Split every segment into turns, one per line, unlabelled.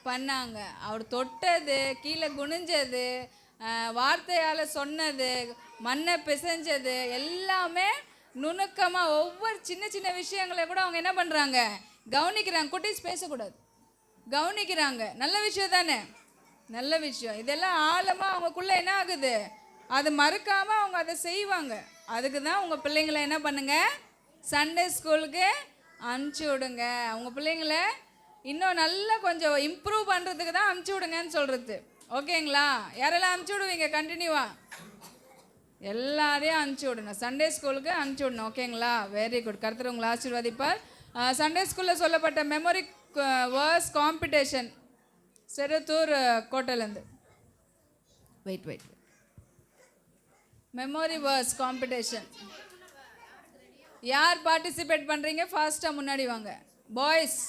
பண்ணாங்க. அவர் தொட்டது, கீழே குனிஞ்சது, வார்த்தையால் சொன்னது, மண்ணை பிசைஞ்சது எல்லாமே நுணுக்கமாக ஒவ்வொரு சின்ன சின்ன விஷயங்களை கூட அவங்க என்ன பண்ணுறாங்க, கவனிக்கிறாங்க. குட்டீஸ் பேசக்கூடாது, கவனிக்கிறாங்க. நல்ல விஷயம் தானே, நல்ல விஷயம். இதெல்லாம் ஆழமாக அவங்களுக்குள்ளே என்ன ஆகுது, அது மறுக்காமல் அவங்க அதை செய்வாங்க. அதுக்கு தான் உங்கள் பிள்ளைங்களை என்ன பண்ணுங்க, சண்டே ஸ்கூலுக்கு அனுப்பிச்சி விடுங்க. அவங்க பிள்ளைங்கள இன்னும் நல்லா கொஞ்சம் இம்ப்ரூவ் பண்ணுறதுக்கு தான் அனுப்பிச்சி விடுங்கன்னு சொல்கிறது. ஓகேங்களா? யாரெல்லாம் அனுப்பிச்சி விடுவீங்க கண்டினியூவாக? எல்லாரையும் அனுப்பிச்சி விடணும், சண்டே ஸ்கூலுக்கு அனுப்பிச்சி விடணும். ஓகேங்களா? Very good. கர்த்தர் உங்களை ஆசீர்வதிப்பார். சண்டே ஸ்கூலில் சொல்லப்பட்ட மெமரி வேர்ஸ் காம்படிஷன் செருத்தூர் கோட்டையிலேருந்து. வெயிட் மெமரி வேர்ஸ் காம்படிஷன் யார் பார்ட்டிசிபேட் பண்ணுறீங்க? ஃபாஸ்ட்டாக முன்னாடி வாங்க பாய்ஸ்.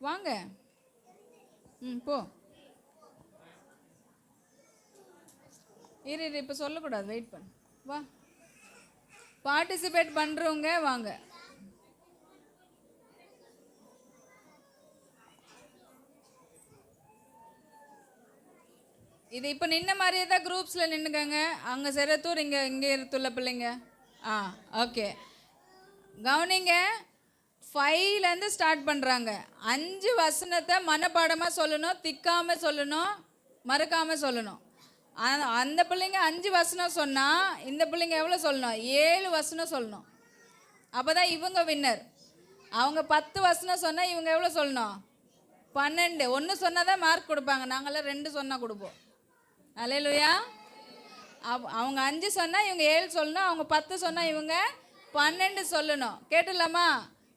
வாங்க. போ. இரு இப்போ சொல்லக்கூடாது, வெயிட் பண்ணு. வா, பார்ட்டிசிபேட் பண்ணுறவங்க வாங்க. இது இப்போ நின்ன மாதிரியே தான் குரூப்ஸில் நின்றுக்கங்க. அங்கே செரத்தூர், இங்கே இருத்துள்ள பிள்ளைங்க. ஓகே, கவனிங்க. 5லேருந்து ஸ்டார்ட் பண்ணுறாங்க. 5 வசனத்தை மனப்பாடமாக சொல்லணும், திக்காமல் சொல்லணும், மறக்காமல் சொல்லணும். அந்த பிள்ளைங்க 5 வசனம் சொன்னால் இந்த பிள்ளைங்க எவ்வளோ சொல்லணும்? 7 வசனம் சொல்லணும். அப்போ தான் இவங்க வின்னர். அவங்க 10 வசனம் சொன்னால் இவங்க எவ்வளோ சொல்லணும்? 12. 1 சொன்னால் தான் மார்க் கொடுப்பாங்க. நாங்களாம் 2 சொன்னால் கொடுப்போம். அல்லேலூயா. அவங்க 5 சொன்னால் இவங்க 7 சொல்லணும். அவங்க 10 சொன்னால் இவங்க 12 சொல்லணும். கேட்டுடலாமா?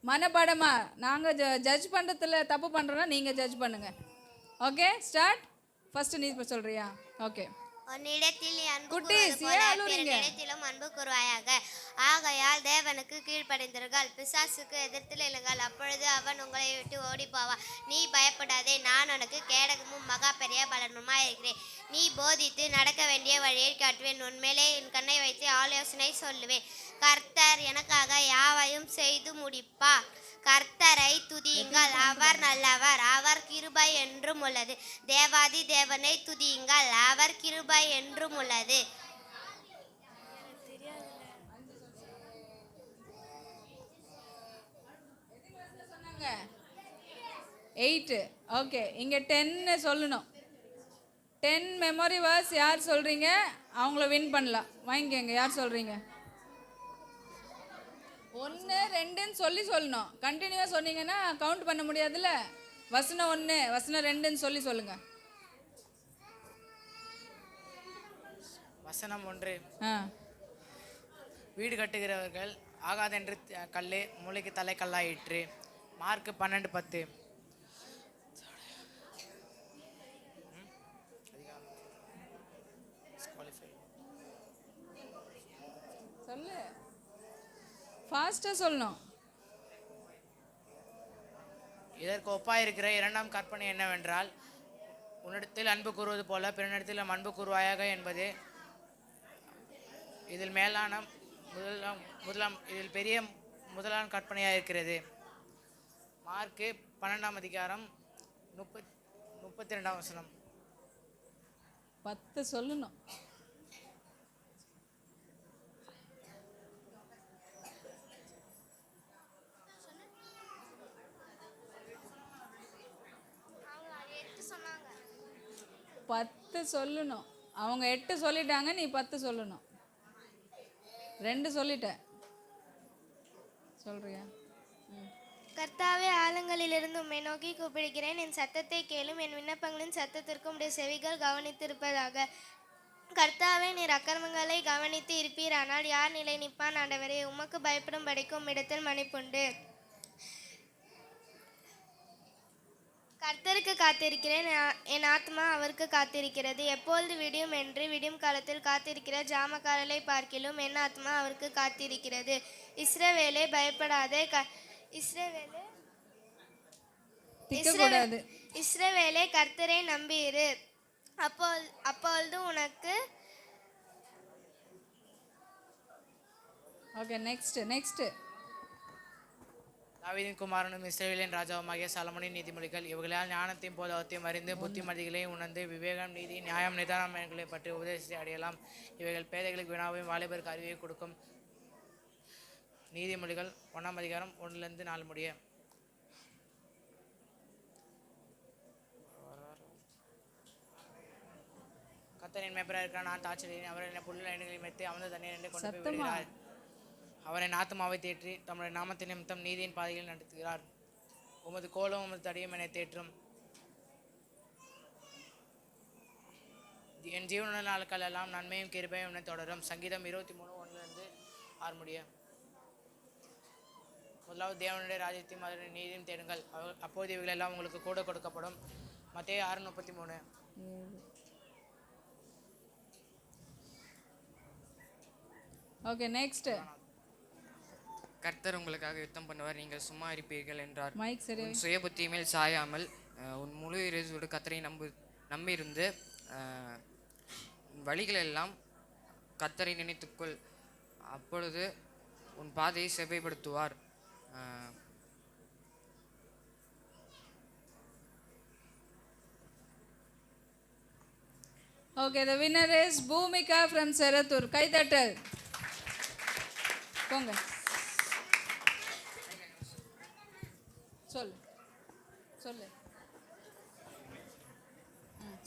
மனப்பாடமா? நாங்கள் ஜட்ஜ் பண்ணுறதுல தப்பு பண்ணுறோன்னா நீங்கள் ஜட்ஜ் பண்ணுங்கள். Okay, start. ஃபர்ஸ்ட் நீ இப்போ சொல்கிறியா? ஓகே.
உன்னிடத்தில் அன்பு கூறுவாயாக. ஆகையால் தேவனுக்கு கீழ்ப்படிந்தீர்கள், பிசாசுக்கு எதிர்த்து எழுங்கள், அப்பொழுது அவன் உங்களை விட்டு ஓடி போவான். நீ பயப்படாதே, நான் உனக்கு கேடகமும் மகா பெரிய பலனுமாய் இருக்கிறேன். நீ போதித்து நடக்க வேண்டிய வழியை காட்டுவேன். உன்மேலே என் கண்ணை வைத்து ஆலோசனை சொல்லுவேன். கர்த்தர் எனக்காக யாவையும் செய்து முடிப்பார். கர்த்தரை துதியுங்கள், அவர் நல்லவர், அவர் கிருபை என்றும் உள்ளது. தேவாதி தேவனை துதியுங்கள், அவர் கிருபை என்றும் உள்ளது.
8. ஓகே, இங்கே 10 சொல்லணும். 10 மெமரி வேர்ஸ் யார் சொல்கிறீங்க அவங்கள வின் பண்ணலாம். வாங்கிக்கோங்க. யார் சொல்கிறீங்க? 1 2ன்னு சொல்லணும். கண்டினியூவாக சொன்னீங்கன்னா கவுண்ட் பண்ண முடியாதுல்ல. வசனம் 1 வசனம் 2ன்னு சொல்லுங்க.
வசனம் 1. வீடு கட்டுகிறவர்கள் ஆகாதென்று கல்லே மூளைக்கு தலை கல்லாயிற்று. மார்க் 12:10.
சொல்லு, ஃபாஸ்ட்டாக சொல்லணும்.
இதற்கு ஒப்பாயிருக்கிற 2ஆம் கற்பனை என்னவென்றால், உன்னிடத்தில் அன்பு கூறுவது போல பிறனிடத்தில் அன்பு கூறுவாயாக என்பது. இதில் மேலான இதில் பெரிய முதலாம் கற்பனையாக இருக்கிறது. மார்க்கு 12ஆம் அதிகாரம் 32ஆம் வசனம்.
10 சொல்லணும். சொல்லணும். அவங்க 8 சொல்லிட்டாங்க, நீ 10 சொல்லணும். 2 சொல்லிட்ட. சொல்றியா?
கர்த்தாவே, ஆழங்களிலிருந்து உம்மை நோக்கி கூப்பிடுகிறேன். என் சத்தத்தை கேளும். என் விண்ணப்பங்களின் சத்தத்திற்கும் உடைய செவிகள் கவனித்திருப்பதாக. கர்த்தாவே, நீர் அக்கிரமங்களை கவனித்து இருப்பீரானால் யார் நிலை நிற்பான்? ஆண்டவரே, உமக்கு பயப்படும் படிக்கும் இடத்தில் மன்னிப்புண்டு. கர்த்தருக்கு காத்திருக்கிறேன், என் ஆத்மா அவருக்கு காத்திருக்கிறது. எப்பொழுது விடியும் என்று விடியும் காலத்தில் காத்திருக்கிற ஜாமக்காரலை பார்க்கிலும் என் ஆத்மா அவருக்கு காத்திருக்கிறது. இஸ்ரவேலே, பயப்படாதே. இஸ்ரவேலே, கர்த்தரை நம்பியிரு. அப்பொழுது உனக்கு
ஓகே நெக்ஸ்ட்டு
தாவீதின் குமாரனும் இஸ்ரவேலின் ராஜாவுமாகிய சாலமோனின் நீதிமொழிகள். இவர்களால் ஞானத்தையும் போதகத்தையும் அறிந்து புத்திமதிகளையும் உணர்ந்து விவேகம், நீதி, நியாயம், நிதானம் என்களை பற்றி உபதேசத்தை அடையலாம். இவைகள் பேதைகளுக்கு வினாவையும் வாலிபருக்கு அறிவை கொடுக்கும். நீதிமொழிகள் 1ஆம் அதிகாரம் 1-4 முடிய. கர்த்தரின் மேய்ப்பராக இருக்கிறார், நான் தாட்சியடையேன். அவர் என்னை புல்லுள்ள இடங்களில் மேய்த்து அமர்ந்த தண்ணீர் என்னை கொண்டு போய் விடுகிறார். அவர் என் ஆத்துமாவை தேற்றி தம்முடைய நாமத்தின் நிமித்தம் நீதியின் பாதையில் நடத்துகிறார். உமது கோலும் உமது தடியும் என்னை தேற்றும். என் ஜீவனுள்ள நாட்கள் எல்லாம் நன்மையும் கிருபையும் என்னை தொடரும். சங்கீதம் 23:1-6 முடிய. முதலாவது தேவனுடைய ராஜ்யத்தையும் அதனுடைய நீதியும் தேடுங்கள், அப்போது இவைகள் எல்லாம் உங்களுக்கு கூட கொடுக்கப்படும். மத்தேயு 6:33.
Okay next.
கர்த்தர் உங்களுக்காக யுத்தம் பண்ணுவார், நீங்கள் சும்மா இருப்பீர்கள் என்றார்.
மைக் சரி.
உன் சுய புத்தி மேல் சாயாமல் உன் முழு இறைவோடு கர்த்தரை நம்பியிருந்து வழிகளெல்லாம் கர்த்தரை நினைத்துக்கொள், அப்பொழுது உன் பாதையை செவ்வைப்படுத்துவார்.
Okay, the winner is Bhumika from Serathur. கைதட்டல் போங்க. சொல்லு சொல்லு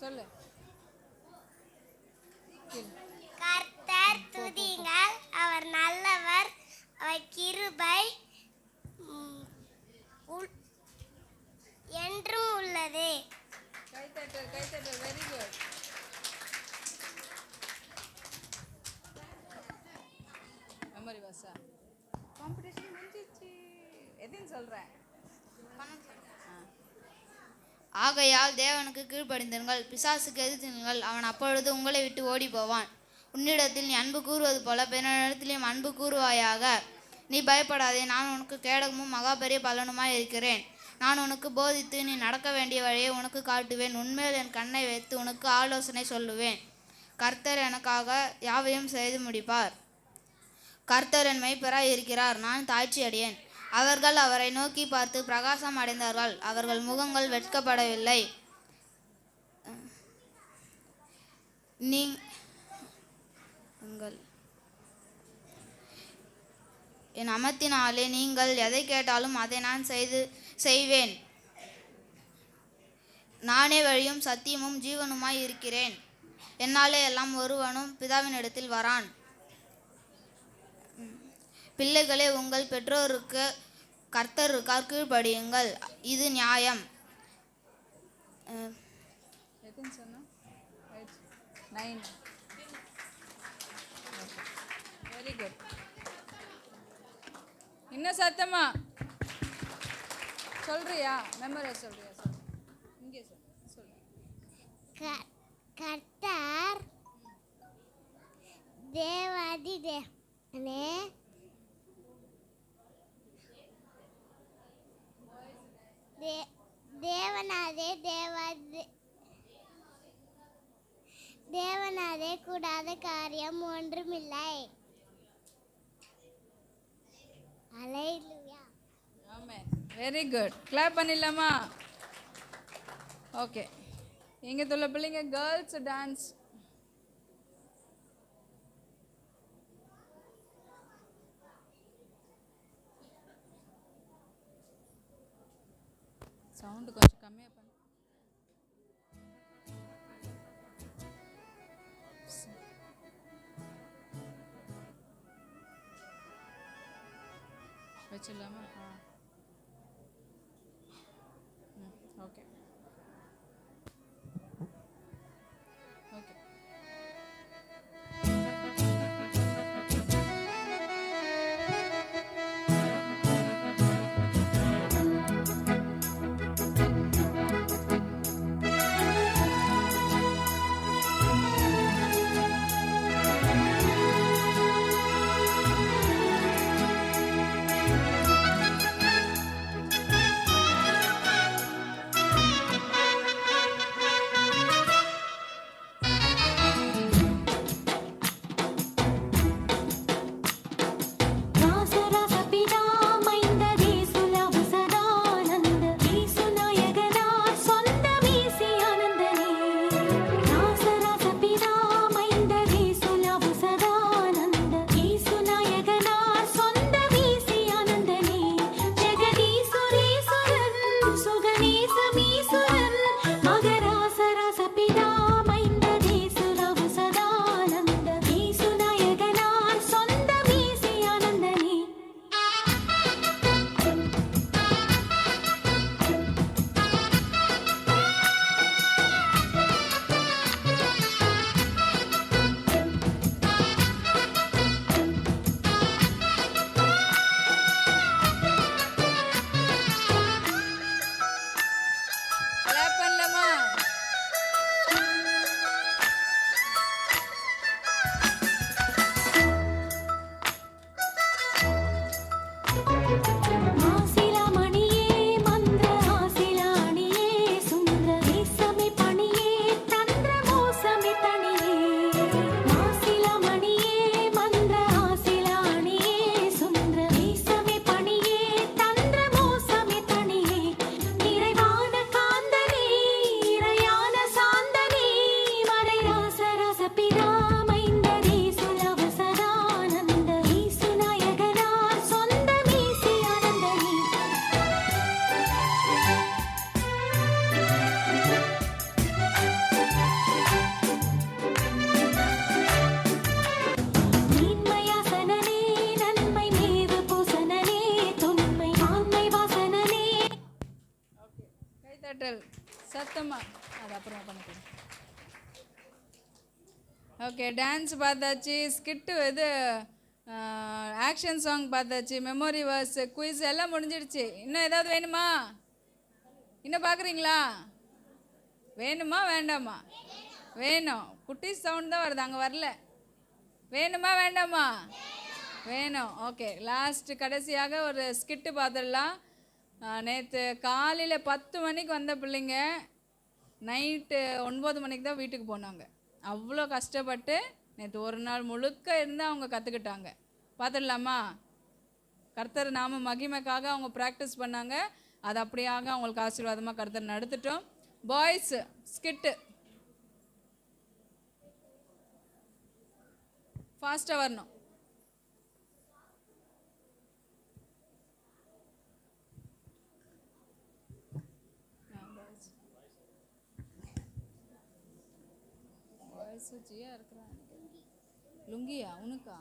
சொல்லு.
கர்த்தர் துதிங்கள், அவர் நல்லவர், அவர் கிருபை என்றும் உள்ளது.
கைதட்டல் கைதட்டல். Very good. Memory verse competition முடிஞ்சிச்சு. எதுன்னு சொல்கிறேன்.
ஆகையால் தேவனுக்கு கீழ்ப்படிந்திருங்கள், பிசாசுக்கு எதிர்த்திருங்கள், அவன் அப்பொழுது உங்களை விட்டு ஓடி போவான். உன்னிடத்தில் நீ அன்பு கூறுவது போல பிறனிடத்திலும் அன்பு கூறுவாயாக. நீ பயப்படாதே, நான் உனக்கு கேடகமும் மகா பெரிய பலனுமாய் இருக்கிறேன். நான் உனக்கு போதித்து நீ நடக்க வேண்டிய வழியை உனக்கு காட்டுவேன். உன்மேல் என் கண்ணை வைத்து உனக்கு ஆலோசனை சொல்லுவேன். கர்த்தர் எனக்காக யாவையும் செய்து முடிப்பார். கர்த்தர் என் மேய்ப்பராய் இருக்கிறார், நான் தாழ்ச்சி அடையேன். அவர்கள் அவரை நோக்கி பார்த்து பிரகாசம் அடைந்தார்கள், அவர்கள் முகங்கள் வெட்கப்படவில்லை. என் அமத்தினாலே நீங்கள் எதை கேட்டாலும் அதை நான் செய்வேன். நானே வழியும் சத்தியமும் ஜீவனுமாய் இருக்கிறேன். என்னாலே எல்லாம் ஒருவனும் பிதாவினிடத்தில் வரான். பிள்ளைகளே, உங்கள் பெற்றோருக்கு கர்த்தருக்காக கீழ்ப்படியுங்கள், இது நியாயம்.
Very good. இன்னும் சத்தமா சொல்றியா? மெமரி சொல்றியா? சொல்லு. இங்கே சொல்லு.
கர்த்தர் தேவாதி தேவனே, தேவனாதே கூடாத காரியம் ஒன்றுமில்லை. அல்லேலூயா.
ஆமென். Very good. கிளாப் பண்ணிடலாமா? ஓகே, இங்கே உள்ள பிள்ளைங்க கேர்ள்ஸ் டான்ஸ். சவுண்டு கொஞ்சம் கம்மியாக பண்ணு. வச்சிடலாமா? Okay okay. சத்தமாக அது அப்புறமா பண்ணிக்கிறேன். ஓகே, டான்ஸ் பார்த்தாச்சு, ஸ்கிட்டு இது ஆக்ஷன் சாங் பார்த்தாச்சு, மெமரி வர்ஸ், குயிஸ் எல்லாம் முடிஞ்சிடுச்சு. இன்னும் ஏதாவது வேணுமா? இன்னும் பார்க்குறீங்களா? வேணுமா வேண்டாமா? வேணும். குட்டி சவுண்ட் தான் வருது, அங்கே வரல. வேணுமா வேண்டாமா? வேணும். ஓகே, லாஸ்ட் கடைசியாக ஒரு ஸ்கிட்டு பார்த்துடலாம். நேற்று காலையில் 10 மணிக்கு வந்த பிள்ளைங்க நைட்டு 9 மணிக்கு தான் வீட்டுக்கு போனாங்க. அவ்வளோ கஷ்டப்பட்டு நேற்று ஒரு நாள் முழுக்க இருந்து அவங்க கற்றுக்கிட்டாங்க. பார்த்துடலாமா? கர்த்தர் நாம மகிமைக்காக அவங்க ப்ராக்டிஸ் பண்ணாங்க. அது அப்படியாக அவங்களுக்கு ஆசீர்வாதமாக கர்த்தர் நடத்திட்டோம். பாய்ஸ் ஸ்கிட்டு ஃபாஸ்ட்டாக வரணும். ஜியா இருக்கிறான். லுங்கியா உனக்கா?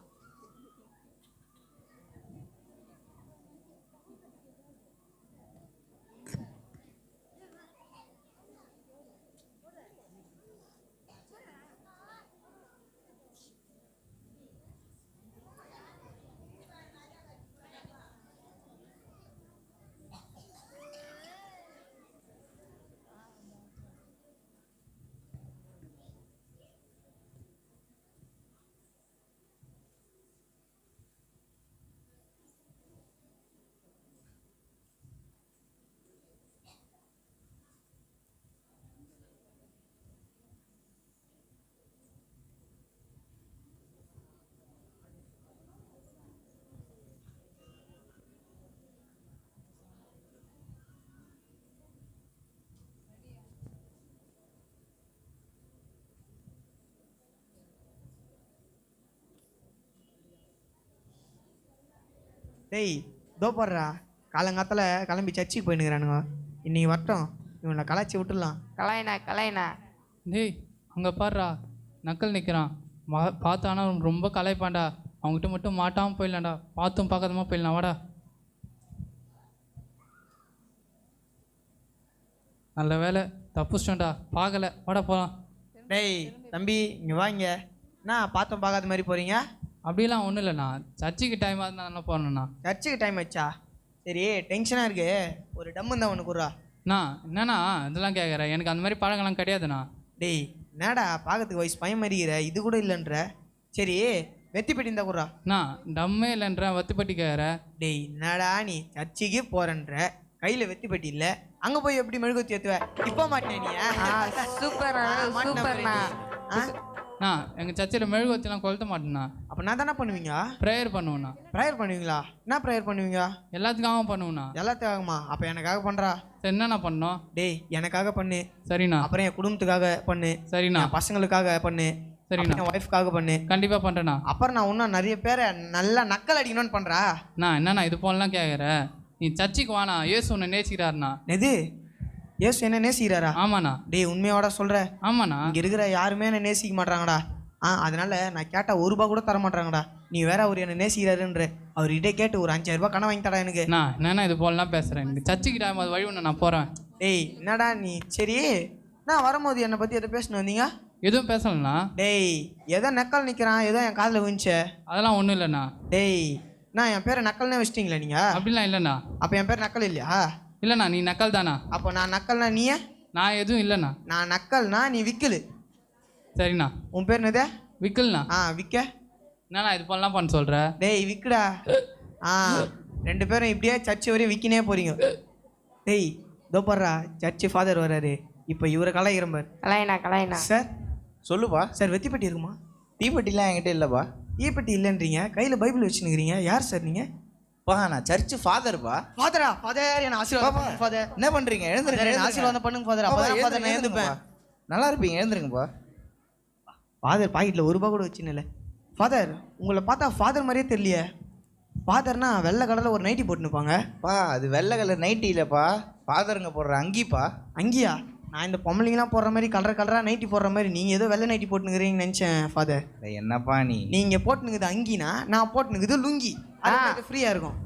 டேய் இதோ போடுறா, காலங்காத்தில் கிளம்பி சர்ச்சுக்கு போயினுக்கிறானுங்க. இன்னைக்கு வரட்டும், இவனை கலாச்சி விட்டுடலாம்.
கலாயினா
டேய் அங்கே பாடுறா, நக்கல் நிற்கிறான். பார்த்தானா ரொம்ப கலாய்ப்பான்டா. அவங்ககிட்ட மட்டும் மாட்டாமல் போயிடலாம்டா, பார்த்தும் பார்க்காதமா போயிடலாம். வாடா. நல்ல வேலை தப்புச்சிட்டோம்டா, பார்க்கல. வாடா போகலாம்.
டேய் தம்பி இங்கே வாங்க. என்ன பார்த்தோம் பார்க்காத மாதிரி போகிறீங்க?
அப்படிலாம் ஒன்றும் இல்லைண்ணா, சர்ச்சுக்கு டைம் இருந்தால் நல்லா போகணுண்ணா.
சர்ச்சுக்கு டைம் ஆச்சா? சரி, டென்ஷனாக இருக்கு, ஒரு டம்மு தான் ஒன்று கூறா.
அண்ணா என்னண்ணா இதெல்லாம் கேட்குறேன், எனக்கு அந்த மாதிரி பழங்கள்லாம் கிடையாதுண்ணா.
டேய் என்னடா பார்க்கறதுக்கு வயசு பையன் மாதிரிக்கிற, இது கூட இல்லைன்ற. சரி வெத்தி பெட்டி இருந்தா கூறா.
அண்ணா டம்மே இல்லைன்ற வத்துப்பட்டி கேட்குற.
டேய் என்னடா நீ சர்ச்சுக்கு போகிறன்ற, கையில் வெத்தி பெட்டி இல்லை, அங்கே போய் எப்படி மெழுகுத்தி ஏற்றுவ? இப்போ மாட்டேன் நீ.
சூப்பர்ண்ணா.
அண்ணா எங்கள் சர்ச்சில் மெழுகுவத்திலாம் கொளுத்த மாட்டேண்ணா.
அப்போ நான் தானே பண்ணுவீங்க?
ப்ரேயர் பண்ணுவேண்ணா.
ப்ரேயர் பண்ணுவீங்களா? என்ன ப்ரேயர் பண்ணுவீங்க?
எல்லாத்துக்காகவும் பண்ணுவேண்ணா.
எல்லாத்துக்காகமா? அப்போ எனக்காக பண்ணுறா.
சரி என்னண்ணா பண்ணோம்?
டேய் எனக்காக பண்ணு.
சரிண்ணா.
அப்புறம் என் குடும்பத்துக்காக பண்ணு.
சரிண்ணா.
என் பசங்களுக்காக பண்ணு.
சரிண்ணா.
என் ஒய்ஃப்காக பண்ணு.
கண்டிப்பாக பண்ணுறேண்ணா.
அப்புறம் நான் இன்னும் நிறைய பேரை நல்லா நக்கல் அடிக்கணும்னு பண்ணுறா.
நான் என்னண்ணா இது போலலாம் கேட்குற? நீ சர்ச்சுக்கு வாண்ணா, இயேசு உன்னை நேசிக்கிறாருண்ணா.
எது? ஏசு என்ன நேசிக்கிறாரா?
ஆமாண்ணா.
டேய் உண்மையோட சொல்கிற?
ஆமாண்ணா.
இங்கே இருக்கிற யாருமே என்ன நேசிக்க மாட்றாங்கடா. அதனால நான் கேட்டால் ₹1 கூட தர மாட்டாங்கடா. நீ வேற அவர் என்ன நேசிக்கிறாருன்ற, அவர்கிட்ட கேட்டு ஒரு ₹5000 கணக்கு வாங்கி தடா எனக்கு.
நான் என்னண்ணா இது போலலாம் பேசுகிறேன், எனக்கு சர்ச்சுக்கு டைம் அது வழி ஒன்று நான் போகிறேன்.
டேய் என்னடா நீ? சரி நான் வரும்போது என்னை பற்றி எதை பேசணும் வந்தீங்க?
எதுவும் பேசலண்ணா.
டேய் ஏதோ நக்கல் நிற்கிறான், ஏதோ என் காதில் விழுந்துச்சு.
அதெல்லாம் ஒன்றும் இல்லைண்ணா.
டேய் நான் என் பேரை நக்கல்னே வச்சிட்டிங்களா நீங்கள்?
அப்படிலாம் இல்லைண்ணா.
அப்போ என் பேர் நக்கல் இல்லையா?
இல்லைண்ணா நீ நக்கல் தானா?
அப்போ நான் நக்கல்னா நீயே?
நான் எதுவும் இல்லைண்ணா.
நான் நக்கல்னா நீ விக்கலு.
சரிண்ணா.
உன் பேர் என்னது?
விக்கல்ண்ணா.
விக்க.
என்னண்ணா இது போலலாம் பண்ண சொல்கிற?
டேய் விக்குடா. 2 பேரும் இப்படியே சர்ச்சு வரையும் விக்கினே போறீங்க. டேய் இதோ போடுறா, சர்ச்சு ஃபாதர் வர்றாரு, இப்போ இவரை கலாய்க்கிறேன் பாரு.
கலாயினா
சார்
சொல்லுப்பா.
சார் வெத்தி பெட்டி இருக்குமா?
தீப்பெட்டிலாம் என்கிட்ட இல்லைப்பா.
தீப்பெட்டி இல்லைன்றீங்க, கையில் பைபிள் வச்சுன்னுக்கிறீங்க. யார் சார் நீங்கள்?
பா நான் சர்ச்சு ஃபாதர்ப்பா.
ஃபாதரா? ஃபாதர் என்ன ஆசீர்வாதம் ஃபாதர்.
என்ன பண்ணுறீங்க? எழுந்துருங்க.
ஆசீர்வாதம் பண்ணுங்க ஃபாதர். அப்போ ஃபாதர் நான் எழுந்துப்பேன்.
நல்லா இருப்பீங்க, எழுந்துருங்கப்பா.
ஃபாதர் பாக்கெட்டில் ₹1 கூட வச்சுன்னு. ஃபாதர் உங்களை பார்த்தா ஃபாதர் மாதிரியே தெரியலையே. ஃபாதர்னா வெள்ளை கலரில் ஒரு நைட்டி போட்டுனுப்பாங்க.
பா அது வெள்ளை கலர் நைட்டி இல்லைப்பா, ஃபாதருங்க போடுற அங்கிப்பா.
அங்கியா? நான் இந்த பொம்பளைங்களாம் போடுற மாதிரி கலராக நைட்டி போடுற மாதிரி நீங்கள் ஏதோ வெள்ளை நைட்டி போட்டுனுக்கிறீங்கன்னு நினச்சேன் ஃபாதர்.
என்னப்பா
நீங்கள் போட்டுனுக்குது அங்கினா, நான் போட்டுனுக்குது லுங்கி. அது ஃப்ரீயாக இருக்கும்.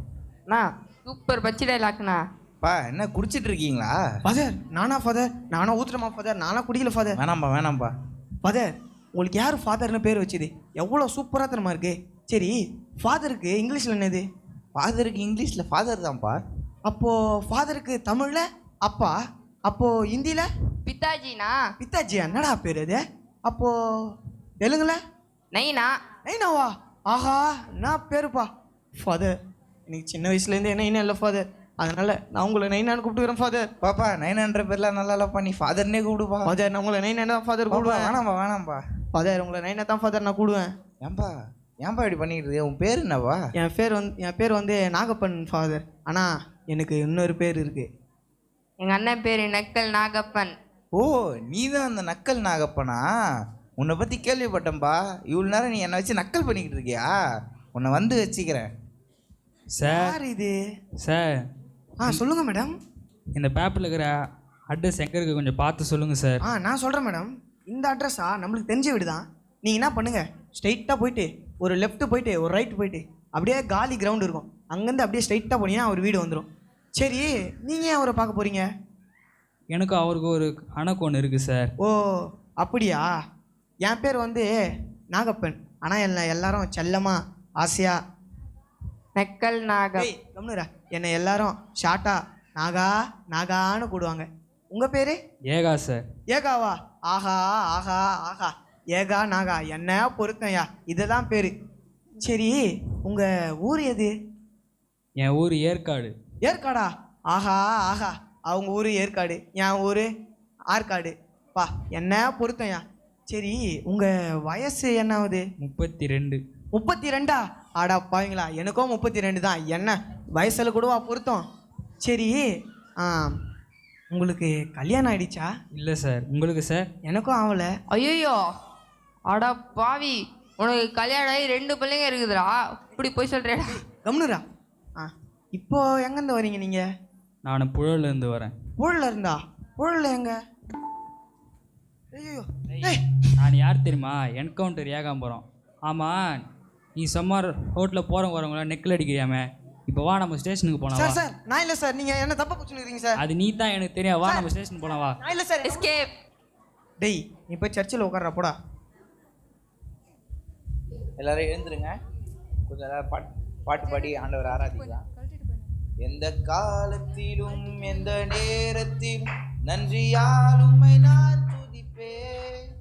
சூப்பர் பச்சி டைலாக்ண்ணா.
பா என்ன குடிச்சிட்டு இருக்கீங்களா?
ஃபாதர் நானா ஃபாதர்? நானா ஊத்துறமா ஃபாதர்? நானா குடிக்கல ஃபாதர்.
வேணாம்பா.
ஃபாதர் உங்களுக்கு யார் ஃபாதர்னு பேர் வச்சுது? எவ்வளோ சூப்பராக தரமா இருக்கு. சரி ஃபாதருக்கு இங்கிலீஷில் என்னது?
ஃபாதருக்கு இங்கிலீஷில் ஃபாதர் தான்ப்பா.
அப்போது ஃபாதருக்கு தமிழில் அப்பா, அப்போது ஹிந்தியில்
பித்தாஜினா
பித்தாஜியா? என்னடா பேர் அது? அப்போது தெலுங்குல
நைனா
நைனாவா? ஆஹா என்ன பேருப்பா. ஃபாதர் எனக்கு சின்ன வயசுலேருந்து என்ன இல்லை ஃபாதர், அதனால் நான் உங்களை நைனான்னு கூப்பிட்டுக்கிறேன் ஃபாதர்.
பாப்பா 900 பேர்லாம் நல்லா இல்லப்பா, நீ ஃபாதர்னே கூப்பிடுப்பா.
ஃபாதர் நான் உங்களை நைனா தான் ஃபாதர் கூப்பிடுவேன்.
வேணாம்பா.
ஃபாதர் உங்களை நைனா தான் ஃபாதர் நான் கூடுவேன்.
ஏன்பா இப்படி பண்ணிட்டு இருக்க? உன் பேர் என்னப்பா?
என் பேர் வந்து நாகப்பன் ஃபாதர். ஆனால் எனக்கு இன்னொரு பேர் இருக்குது.
எங்கள் அண்ணன் பேர் நக்கல் நாகப்பன்.
ஓ நீ தான் அந்த நக்கல் நாகப்பனா? உன்னை பற்றி கேள்விப்பட்டேன்பா. இவ்வளோ நேரம் நீ என்னை வச்சு நக்கல் பண்ணிக்கிட்டு இருக்கியா? உன்னை வந்து வச்சுக்கிறேன்.
சார் இது
சார்
சொல்லுங்கள் மேடம்.
இந்த பேப்பரில் இருக்கிற அட்ரஸ் எங்கே இருக்குது கொஞ்சம் பார்த்து சொல்லுங்கள் சார்.
நான் சொல்கிறேன் மேடம். இந்த அட்ரஸா நம்மளுக்கு தெரிஞ்ச வீடு தான். நீங்கள் என்ன பண்ணுங்கள், ஸ்ட்ரைட்டாக போயிட்டு ஒரு லெஃப்ட்டு போயிட்டு ஒரு ரைட்டு போயிட்டு அப்படியே காலி கிரவுண்ட் இருக்கும், அங்கேருந்து அப்படியே ஸ்ட்ரைட்டாக போனீங்கன்னா அவர் வீடு வந்துடும். சரி நீங்கள் ஏன் அவரை பார்க்க போகிறீங்க?
எனக்கும் அவருக்கு ஒரு கணக்கு ஒன்று இருக்குது சார்.
ஓ அப்படியா? என் பேர் வந்து நாகப்பன், ஆனால் எல்லாரும் செல்லமா ஆசையாக
நக்கல் நாக
கம்னுரா என்னை எல்லாரும் ஷார்ட்டா நாகான்னு கூடுவாங்க. உங்கள் பேர்?
ஏகா சார்.
ஏகாவா? ஆஹா ஆஹா ஆஹா ஏகா நாகா என்ன பொருத்தம்யா, இதுதான் பேர். சரி உங்கள் ஊர் எது?
என் ஊர் ஏற்காடு.
ஏற்காடா? ஆஹா ஆஹா அவங்க ஊர் ஏற்காடு, என் ஊர் ஆற்காடு. பா என்ன பொருத்தம்யா. சரி உங்கள் வயசு என்ன ஆகுது?
32.
32? ஆடா பாவீங்களா, எனக்கும் 32 தான். என்ன வயசில் கூடவா பொருத்தம்? சரி உங்களுக்கு கல்யாணம் ஆயிடுச்சா?
இல்லை சார். உங்களுக்கு சார்?
எனக்கும் ஆகலை.
ஐயோ அடா பாவி, உனக்கு கல்யாணம் ஆகி 2 பிள்ளைங்க இருக்குதுடா, இப்படி போய் சொல்கிறேடா.
கம்னுரா இப்போ எங்கேருந்து வரீங்க நீங்கள்?
நான் புழல்லேருந்து வரேன்.
புழலில் இருந்தா? புழலில் எங்க? ஐயோ
நான் யார் தெரியுமா? என்கவுண்டர் ஏகாம்பரம். ஆமாம் நீ சும்மா ரோட்டில் போகிறவங்க வரவங்களாம் நெக்கில் அடிக்கிறியாமே, இப்போ வா நம்ம ஸ்டேஷனுக்கு போனா.
சார் சார் நான் இல்லை சார், நீங்கள் என்ன தப்பா பிடிச்சிருக்கீங்க சார்.
அது நீ தான் எனக்கு தெரியும். வா நம்ம ஸ்டேஷனுக்கு போனா வா.
நான் இல்லை சார்.
எஸ்கேப்.
டேய் நீ போய் சர்ச்சில் உட்கார்றா போடா.
எல்லாரும் எழுந்துருங்க, கொஞ்சம் நேரம் பாட்டு பாடி ஆண்டவர் ஆராதிக்கலாம். எந்த காலத்திலும் எந்த நேரத்திலும் நன்றியால் உம்மை நான் துதிப்பேன்.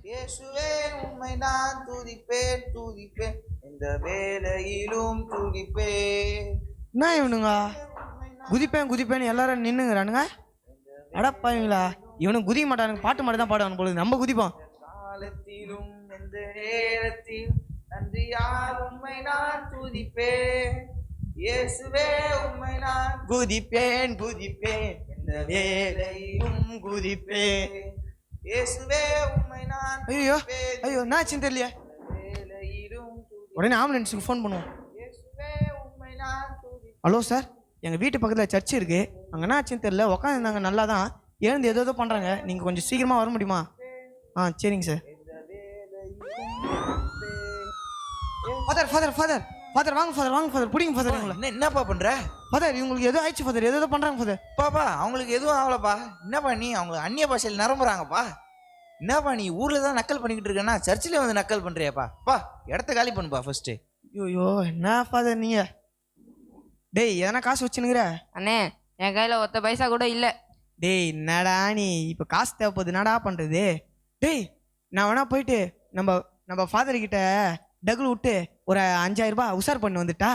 இயேசுவே உம்மை நான் துதிப்பேன். எந்த வேளையிலும் துதிப்பேன்.
என்ன இவனுங்க குதிப்பேன்னு எல்லாரும் நின்னுங்கிறானுங்க. அடப்பாங்களா, இவனுக்கு குதிக்க மாட்டானுங்க, பாட்டு மட்டும் தான் பாடுவானு பொழுது. நம்ம குதிப்போம்.
காலத்திலும் எந்த நேரத்திலும் நன்றியால் உம்மை நான் துதிப்பேன். இயேசுவே உம்மை நான்
குதிப்பேன் எந்த வேளையிலும் குதிப்பேன்.
இயேசுவே உம்மை நான்
ஐயோ என்னாச்சுன்னு தெரியலையே. உடனே ஆம்புலன்ஸுக்கு ஃபோன் பண்ணுவோம். ஹலோ சார், எங்கள் வீட்டு பக்கத்தில் சர்ச் இருக்குது, அங்கே என்ன ஆச்சுன்னு தெரியல, உட்காந்துருந்தாங்க நல்லா தான், எழுந்து ஏதோ பண்ணுறாங்க, நீங்கள் கொஞ்சம் சீக்கிரமாக வர முடியுமா? சரிங்க சார். ஃபாதர் வாங்க ஃபாதர் பிடிங்க ஃபாதர்.
என்னப்பா பண்ற
ஃபாதர்? இவங்களுக்கு ஏதோ ஆயிடுச்சு ஃபாதர், ஏதோ பண்ணுறாங்க ஃபாதர்.
பாப்பா அவங்களுக்கு எதுவும் ஆகலப்பா. என்னப்பா நீ அவங்க அந்நிய பாஷையில் நிரம்புறாங்கப்பா. என்னப்பா நீ ஊரில் தான் நக்கல் பண்ணிக்கிட்டு இருக்கேன்னா சர்ச்சில் வந்து நக்கல் பண்ணுறியாப்பா? இடத்த காலி பண்ணுப்பா ஃபர்ஸ்ட்டு.
ஐயோ என்ன ஃபாதர் நீங்கள்? டேய் எதனா காசு வச்சுனுங்கிற?
அண்ணே என் கையில் ஒத்த பைசா கூட இல்லை.
டேய் என்னடா நீ இப்போ காசு தேவைப்படுது, என்னடா பண்ணுறது? டேய் நான் வேணா போயிட்டு நம்ம ஃபாதர்கிட்ட டகுல் விட்டு ஒரு 5000 ரூபாய் உஷார் பண்ணி வந்துட்டா?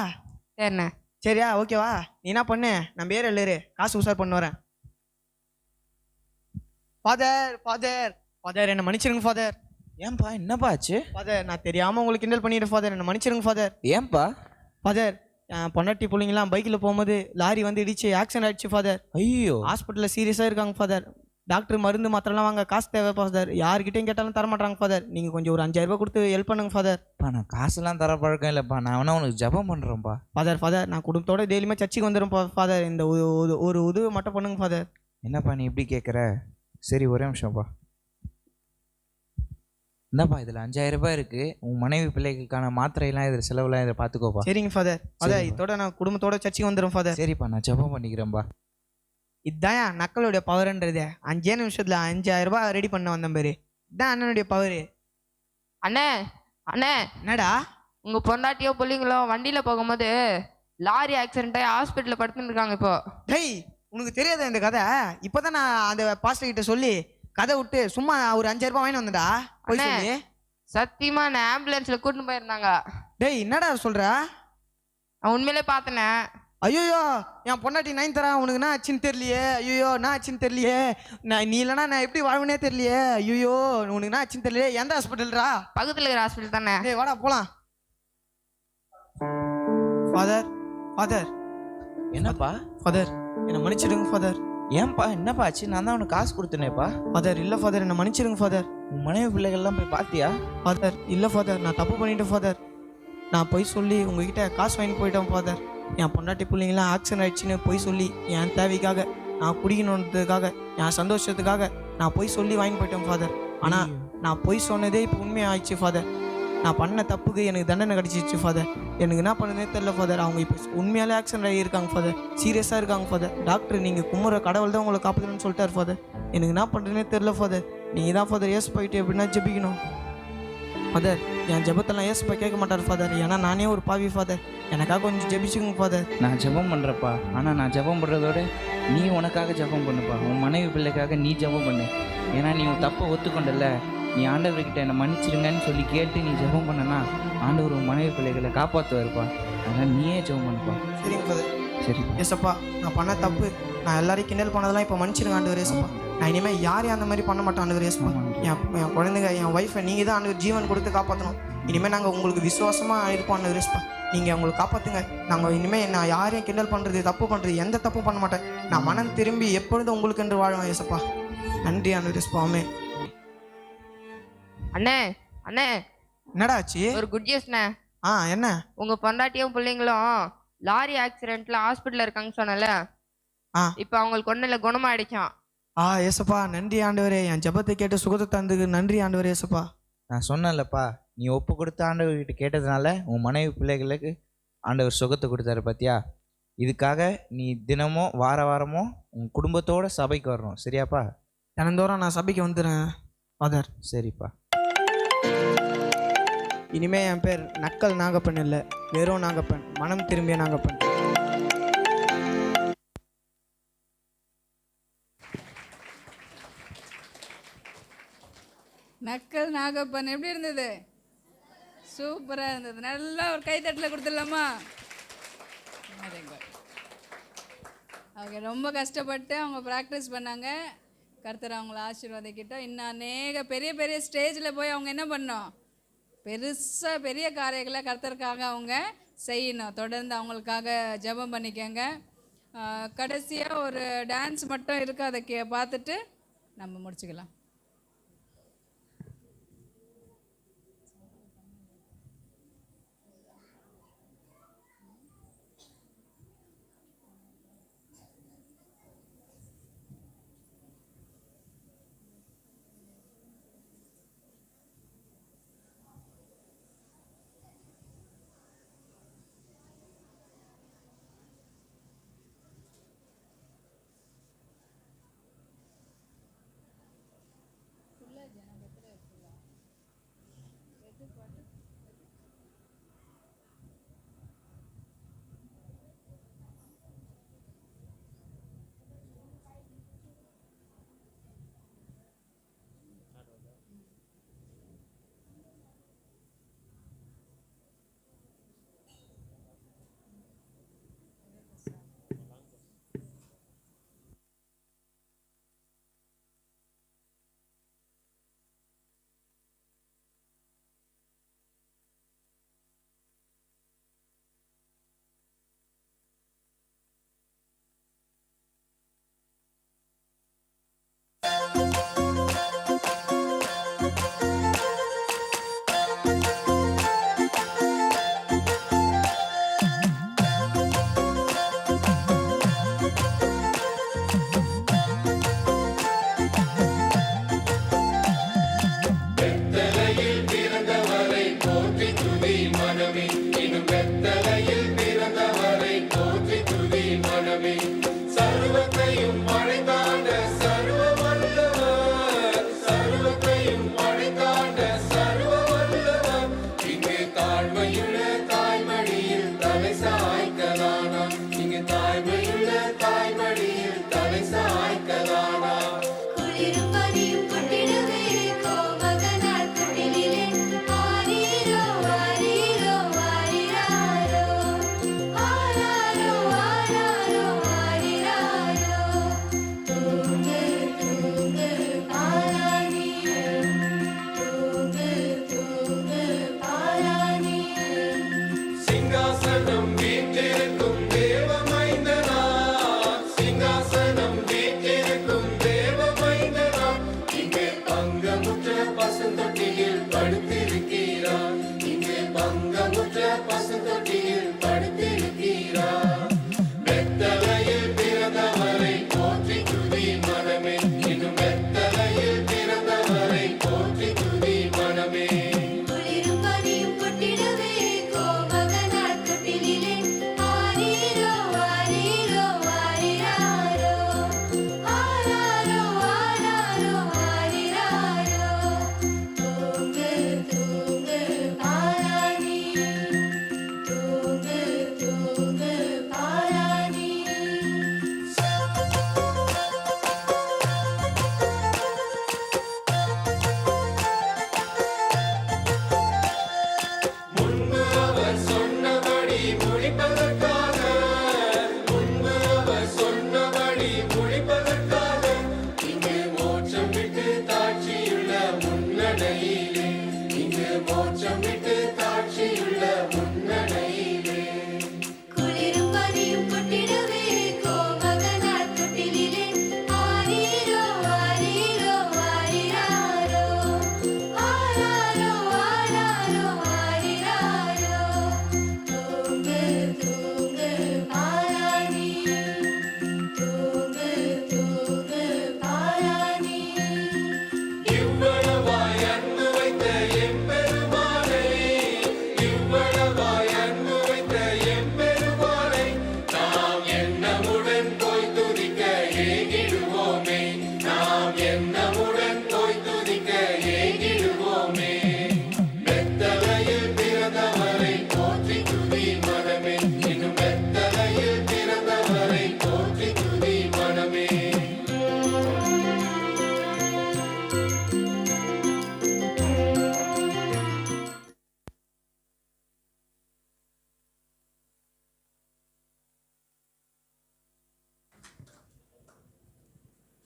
சரிண்ணே.
சரியா ஓகேவா? நீ என்ன பண்ணு, நம்ம ஏரியாவில் காசு உஷார் பண்ண வரேன். ஃபாதர் என்னை மன்னிச்சிருங்க ஃபாதர்.
ஏன்பா என்னப்பா ஆச்சு?
ஃபாதர் நான் தெரியாமல் உங்களுக்கு கிண்டல் பண்ணிடுறேன் ஃபாதர், என்னை மன்னிச்சிருங்க ஃபாதர்.
ஏன்பா?
ஃபாதர் பொண்டாட்டி பிள்ளைங்களாம் பைக்கில் போகும்போது லாரி வந்து இடிச்சு ஆக்சிடென்ட் ஆயிடுச்சு ஃபாதர்.
ஐயோ
ஹாஸ்பிட்டலில் சீரியஸாக இருக்காங்க ஃபாதர். டாக்டர் மருந்து மாத்திரலாம் வாங்க காசு தேவை ஃபாதர். யார்கிட்டையும் கேட்டாலும் தர மாட்டாங்க ஃபாதர். நீங்கள் கொஞ்சம் ஒரு 5000 ரூபாய் கொடுத்து ஹெல்ப் பண்ணுங்க ஃபாதர்.
நான் காசுலாம் தர பழக்கம் இல்லைப்பா, நான் வேணா உனக்கு ஜபம் பண்ணுறேன்ப்பா.
ஃபாதர் நான் குடும்பத்தோட டெய்லியுமே சர்ச்சுக்கு வந்துடும் ஃபாதர். இந்த ஒரு உதவி மட்டும் பண்ணுங்க ஃபாதர்.
என்னப்பா நீ இப்படி கேட்குற? சரி ஒரே நிமிஷம்ப்பா. என்னப்பா இதில் 5000 ரூபாய் இருக்குது, உன் மனைவி பிள்ளைகளுக்கான மாத்திரையெல்லாம் இதில் செலவுலாம் இதை பார்த்துக்கோப்பா.
சரிங்க ஃபாதர். இதோட நான் குடும்பத்தோட சர்ச்சுக்கு வந்துடும் ஃபாதர்.
சரிப்பா நான் ஜபம் பண்ணிக்கிறேன்ப்பா.
இதுதான் நக்கலுடைய பவர்ன்றது. 5 நிமிஷத்துல 5000 ரூபாய் ரெடி பண்ண வந்தேன் பேரு. இதான் அண்ணனுடைய பவரு.
அண்ணே அண்ணே,
என்னடா
உங்க பொண்டாட்டியோ பிள்ளைங்களோ வண்டியில போகும்போது லாரி ஆக்சிடென்ட் ஆகி ஹாஸ்பிட்டலில் படுத்துன்னு இருக்காங்க இப்போ.
டேய், உனக்கு தெரியாத இந்த கதை? இப்போதான் நான் அந்த பாஸ்டர் கிட்ட சொல்லி கதை விட்டு சும்மா ஒரு 5000 ரூபாய் வாங்கி வந்தடா. போய்
அண்ணே,
சொல்லி.
சத்தியமா நான் ஆம்புலன்ஸ்ல கூட்டின்னு போயிருந்தாங்க.
டேய், என்னடா சொல்ற?
நான் உண்மையிலே பார்த்தனே.
ஐயோ, என் பொண்டாட்டி நைன் தரா, உனக்கு நான் ஆச்சுன்னு தெரியலையே. ஐயோ, நான் ஆச்சுன்னு தெரியலையே. நீ இல்லைனா நான் எப்படி வாழ்வனே தெரியலையே. ஐயோ, உனக்கு நான் ஆச்சுன்னு தெரியலையே. எந்த ஹாஸ்பிட்டல்ரா?
பக்கத்துல இருக்கிற ஹாஸ்பிட்டல் தானே.
டேய், வாடா போலாம். ஃபாதர், ஃபாதர்,
என்னப்பா
ஃபாதர், என்னை மன்னிச்சிடுங்க ஃபாதர்.
ஏன்பா என்னப்பா ஆச்சு? நான் தான் உனக்கு காசு கொடுத்தேனேப்பா.
ஃபாதர், இல்லை ஃபாதர், என்னை மன்னிச்சிடுங்க ஃபாதர்.
உன் மனைவி பிள்ளைகள்லாம் போய் பார்த்தியா?
ஃபாதர், இல்லை ஃபாதர், நான் தப்பு பண்ணிட்டேன் ஃபாதர். நான் போய் சொல்லி உங்ககிட்ட காசு வாங்கி போயிட்டேன் ஃபாதர். என் பொண்டாட்டி பிள்ளைங்களாம் ஆக்சிடென்ட் ஆயிடுச்சுன்னு போய் சொல்லி என் தேவைக்காக, நான் குடிக்கணுன்றதுக்காக, என் சந்தோஷத்துக்காக நான் போய் சொல்லி வாங்கி போயிட்டேன் ஃபாதர். ஆனால் நான் போய் சொன்னதே இப்போ உண்மையாகிடுச்சு ஃபாதர். நான் பண்ண தப்புக்கு எனக்கு தண்டனை கிடச்சிச்சு ஃபாதர். எனக்கு என்ன பண்ணுறதே தெரில ஃபாதர். அவங்க இப்போ உண்மையாலே ஆக்சிடென்ட் ஆகியிருக்காங்க ஃபாதர். சீரியஸாக இருக்காங்க ஃபாதர். டாக்டர் நீங்கள் கும்புற கடவுள் தான் உங்களை காப்பாற்றணும்னு சொல்லிட்டார் ஃபாதர். எனக்கு என்ன பண்ணுறதுனே தெரில ஃபாதர். நீங்கள் தான் ஃபாதர் ஏசு போயிட்டு எப்படின்னா ஜெபிக்கணும் ஃபாதர். என் ஜெபத்தெல்லாம் ஏசப்பா கேட்க மாட்டார் ஃபாதர். ஏன்னா நானே ஒரு பாவி ஃபாதர். எனக்காக கொஞ்சம் ஜெபிச்சுங்க ஃபாதர்.
நான் ஜெபம் பண்ணுறப்பா, ஆனால் நான் ஜெபம் பண்ணுறதோட நீ உனக்காக ஜெபம் பண்ணுப்பா. உன் மனைவி பிள்ளைக்காக நீ ஜெபம் பண்ணு. ஏன்னா நீ உன் தப்பை ஒத்துக்கொண்டல. நீ ஆண்டவர்கிட்ட என்னை மன்னிச்சிருங்கன்னு சொல்லி கேட்டு நீ ஜெபம் பண்ணனா ஆண்டவர் உன் மனைவி பிள்ளைகளை காப்பாற்றுவாருப்பா. அதனால் நீயே ஜெபம் பண்ணுப்பா.
சரிங்க ஃபாதர்.
சரி
ஏசப்பா, நான் பண்ண தப்பு, நான் எல்லாரையும் கிண்டல் பண்ணதெல்லாம் இப்போ மன்னிச்சிருங்க ஆண்டவர் ஏசப்பா. நான் இனிமேல் யாரையும் அந்த மாதிரி பண்ண மாட்டேன் ஆண்டவர் ஏசப்பா. என் குழந்தைங்க, என் ஒய்ஃபை நீங்கள் தான் ஆண்டவர் ஜீவன் கொடுத்து காப்பாற்றணும். இனிமேல் நாங்கள் உங்களுக்கு விசுவாசமாக இருப்போம் ஆண்டவர் ஏசப்பா. நீங்கள் உங்களுக்கு காப்பாற்றுங்க. நாங்கள் இனிமேல் நான் யாரையும் கிண்டல் பண்ணுறது, தப்பு பண்ணுறது, எந்த தப்பும் பண்ண மாட்டேன். நான் மனம் திரும்பி எப்பொழுதும் உங்களுக்கு என்று வாழ்வேன் ஏசப்பா. நன்றி ஆண்டவர் ஏசப்பா. ஆமே.
அண்ணே அண்ணே,
என்னடா ஆச்சு?
ஒரு குட் நியூஸ்ண்ணே.
என்ன?
உங்க பொண்டாட்டியும் பிள்ளைங்களும் லாரி ஆக்சிடென்ட்ல ஹாஸ்பிட்டல்ல இருக்காங்க சொன்னல. இப்போ அவங்களுக்கு ஒன்றும் இல்லை, குணமாயிடுச்சான்.
ஏசப்பா, நன்றி ஆண்டவரே. என் ஜெபத்தை கேட்டு சுகத்தை தந்ததுக்கு நன்றி ஆண்டவரே ஏசப்பா.
நான் சொன்னேன்லப்பா, நீ ஒப்பு கொடுத்த ஆண்டவர்கிட்ட கேட்டதுனால உன் மனைவி பிள்ளைகளுக்கு ஆண்டவர் சுகத்தை கொடுத்தாரு பார்த்தியா? இதுக்காக நீ தினமும் வாரமோ உன் குடும்பத்தோட சபைக்கு வரணும், சரியாப்பா?
தினந்தோறும் நான் சபைக்கு வந்துடுறேன் ஃபாதர்.
சரிப்பா.
இனிமே என் பேர் நக்கல் நாகப்பன் இல்லை, வெறும் நாகப்பன், மனம் திரும்பிய நாகப்பன்.
நக்கல் நாகப்பன் எப்படி இருந்தது? சூப்பராக இருந்தது. நல்லா ஒரு கைத்தட்டில் கொடுத்துடலாமா? Very good. ஓகே, ரொம்ப கஷ்டப்பட்டு அவங்க ப்ராக்டிஸ் பண்ணாங்க. கர்த்தர் அவங்கள ஆசீர்வதிக்கிட்டோம். இன்னும் அநேக பெரிய பெரிய ஸ்டேஜில் போய் அவங்க என்ன பண்ணோம்? பெருசாக பெரிய காரியங்களை கர்த்தருக்காக அவங்க செய்யணும். தொடர்ந்து அவங்களுக்காக ஜெபம் பண்ணிக்கோங்க. கடைசியாக ஒரு டான்ஸ் மட்டும் இருக்குது, அதை பார்த்துட்டு நம்ம முடிச்சுக்கலாம்.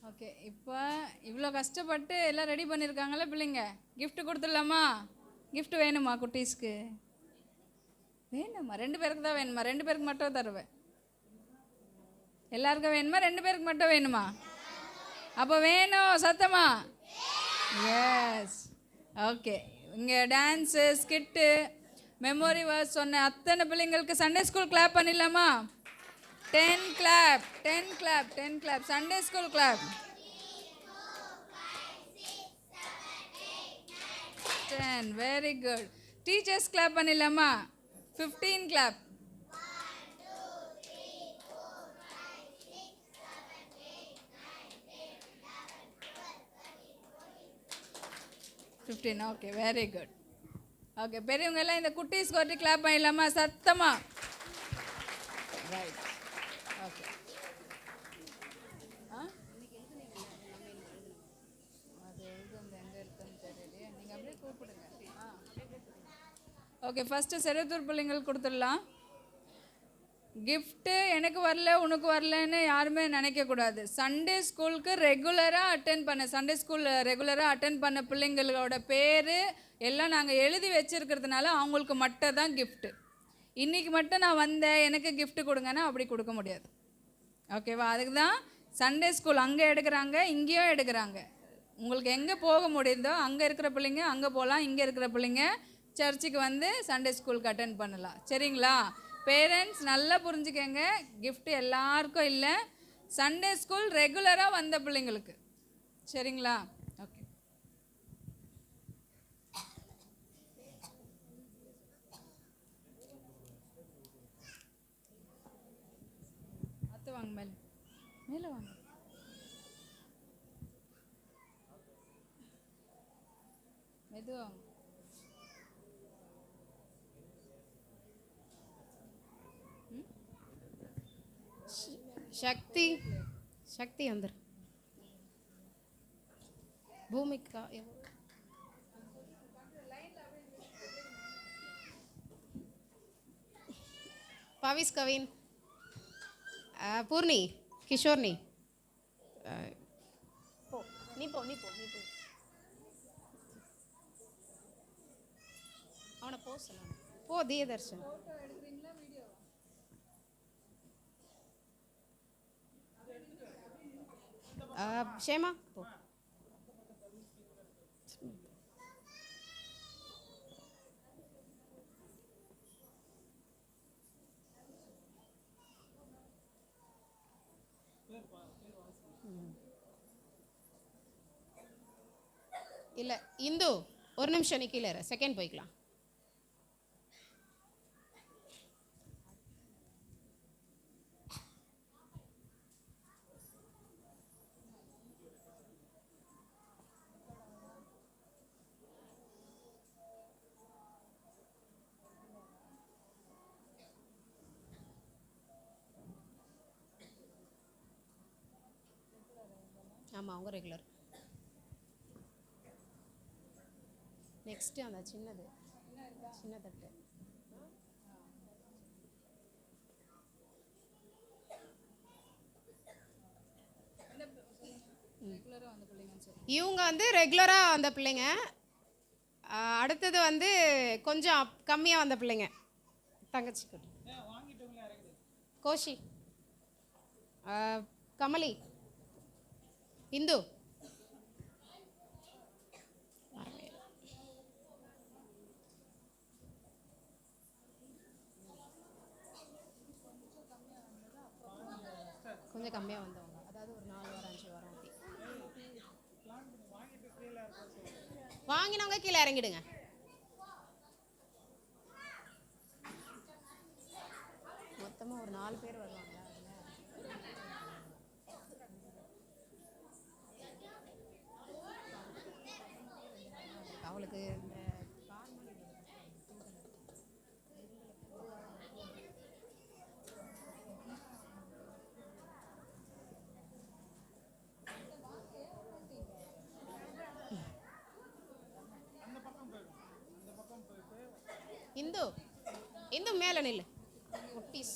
ஓகே, இப்போ இவ்வளோ கஷ்டப்பட்டு எல்லாம் ரெடி பண்ணியிருக்காங்களே பிள்ளைங்க, gift கொடுத்துடலாமா? gift வேணுமா குட்டீஸ்க்கு? வேணுமா? 2 பேருக்கு தான் வேணுமா? 2 பேருக்கு மட்டும் தருவேன். எல்லாருக்கும் வேணுமா? 2 பேருக்கு மட்டும் வேணுமா? அப்போ வேணும் சத்தமா? எஸ். ஓகே, இங்கே டான்ஸு, ஸ்கிட்டு, மெமோரி வேர்ஸ் சொன்ன அத்தனை பிள்ளைங்களுக்கு சண்டே ஸ்கூல் கிளாப் பண்ணிடலாமா? 10 clap, 10 clap, 10 clap, Sunday school clap. 10, very good. Teachers clap பண்ணிடலாமா? 15 clap. 15, okay, very good. Okay, பெரியவங்க எல்லாம் இந்த குட்டீஸ்க்கு ஒரு கிளாப் பண்ணிடலாமா சத்தமா? ரைட். ஓகே. அது எழுதுந்து எங்கே இருக்குன்னு தெரியலையே, நீங்கள் அப்படியே கூப்பிடுங்க. ஓகே, ஃபஸ்ட்டு செருத்தூர் பிள்ளைங்களுக்கு கொடுத்துடலாம். கிஃப்ட்டு எனக்கு வரல உனக்கு வரலன்னு யாருமே நினைக்கக்கூடாது. சண்டே ஸ்கூலுக்கு ரெகுலராக அட்டென்ட் பண்ண, சண்டே ஸ்கூல் ரெகுலராக அட்டென்ட் பண்ண பிள்ளைங்களோட பேர் எல்லாம் நாங்கள் எழுதி வச்சுருக்கிறதுனால அவங்களுக்கு மட்டும் தான் கிஃப்ட்டு. இன்றைக்கி மட்டும் நான் வந்தேன் எனக்கு gift கொடுங்கன்னா அப்படி கொடுக்க முடியாது. ஓகேவா? அதுக்கு தான் சண்டே ஸ்கூல் அங்கே எடுக்கிறாங்க, இங்கேயும் எடுக்கிறாங்க. உங்களுக்கு எங்கே போக முடியுதோ அங்கே இருக்கிற பிள்ளைங்க அங்கே போகலாம், இங்கே இருக்கிற பிள்ளைங்க சர்ச்சுக்கு வந்து சண்டே ஸ்கூலுக்கு அட்டென்ட் பண்ணலாம். சரிங்களா? பேரண்ட்ஸ் நல்லா புரிஞ்சுக்கங்க, gift எல்லாருக்கும் இல்லை, சண்டே ஸ்கூல் ரெகுலராக வந்த பிள்ளைங்களுக்கு. சரிங்களா? ஓகே. அத்து வாங்க, மேலே மேலே வாங்க. மெதுவாக வாங்க.
ಶಕ್ತಿ ಶಕ್ತಿ ಅಂದ್ರೆ ಭೂಮಿಕಾ ಪಾವಿಸ್ ಕವಿನ್ ಪೂರ್ಣಿ ಕಿಶೋರ್ನಿ ನೀಪೋ ನೀಪೋ ನೀಪೋ ಅವನ ಪೋಸ್ ಪೋ ದಿಯ ದರ್ಶನ್ ஷேமா போ. இல்லை இந்து ஒரு நிமிஷம் நீ கீழே செகண்ட் போய்க்கலாம். ஆமாம் அவங்க ரெகுலர். நெக்ஸ்ட்டு அந்த சின்னது சின்ன தட்டு இவங்க வந்து ரெகுலராக வந்த பிள்ளைங்க. அடுத்தது வந்து கொஞ்சம் கம்மியாக வந்த பிள்ளைங்க. தங்கச்சி கோஷி, கமலி, இந்து, கொஞ்சம் கம்மியாக வந்தவங்க, அதாவது ஒரு 4 வாரம் 5 வாரம் அப்படி வாங்கினவங்க கீழே இறங்கிடுங்க. மொத்தமாக ஒரு 4 பேர் வருவாங்க. அவளுக்கு இந்த இந்து இந்து மேலே நில்லு. குட்டீஸ்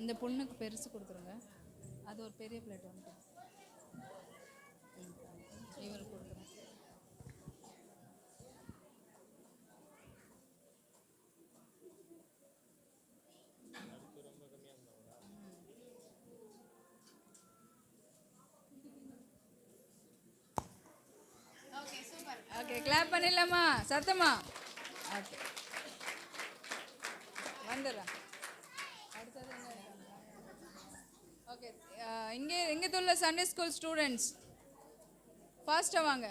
இந்த பொண்ணுக்கு பெருசு கொடுத்துருங்க. அது ஒரு பெரிய பிளேட் வந்துட்டு இவருக்கு கொடுக்குறேன். ஓகே, கிளாப் பண்ணிடலாமா சத்தமா? ஓகே, வந்துடுறேன். அடுத்தது என்ன இருக்காங்க? ஓகே, இங்கே உள்ள சண்டே ஸ்கூல் ஸ்டூடெண்ட்ஸ் ஃபாஸ்ட்டாக வாங்க.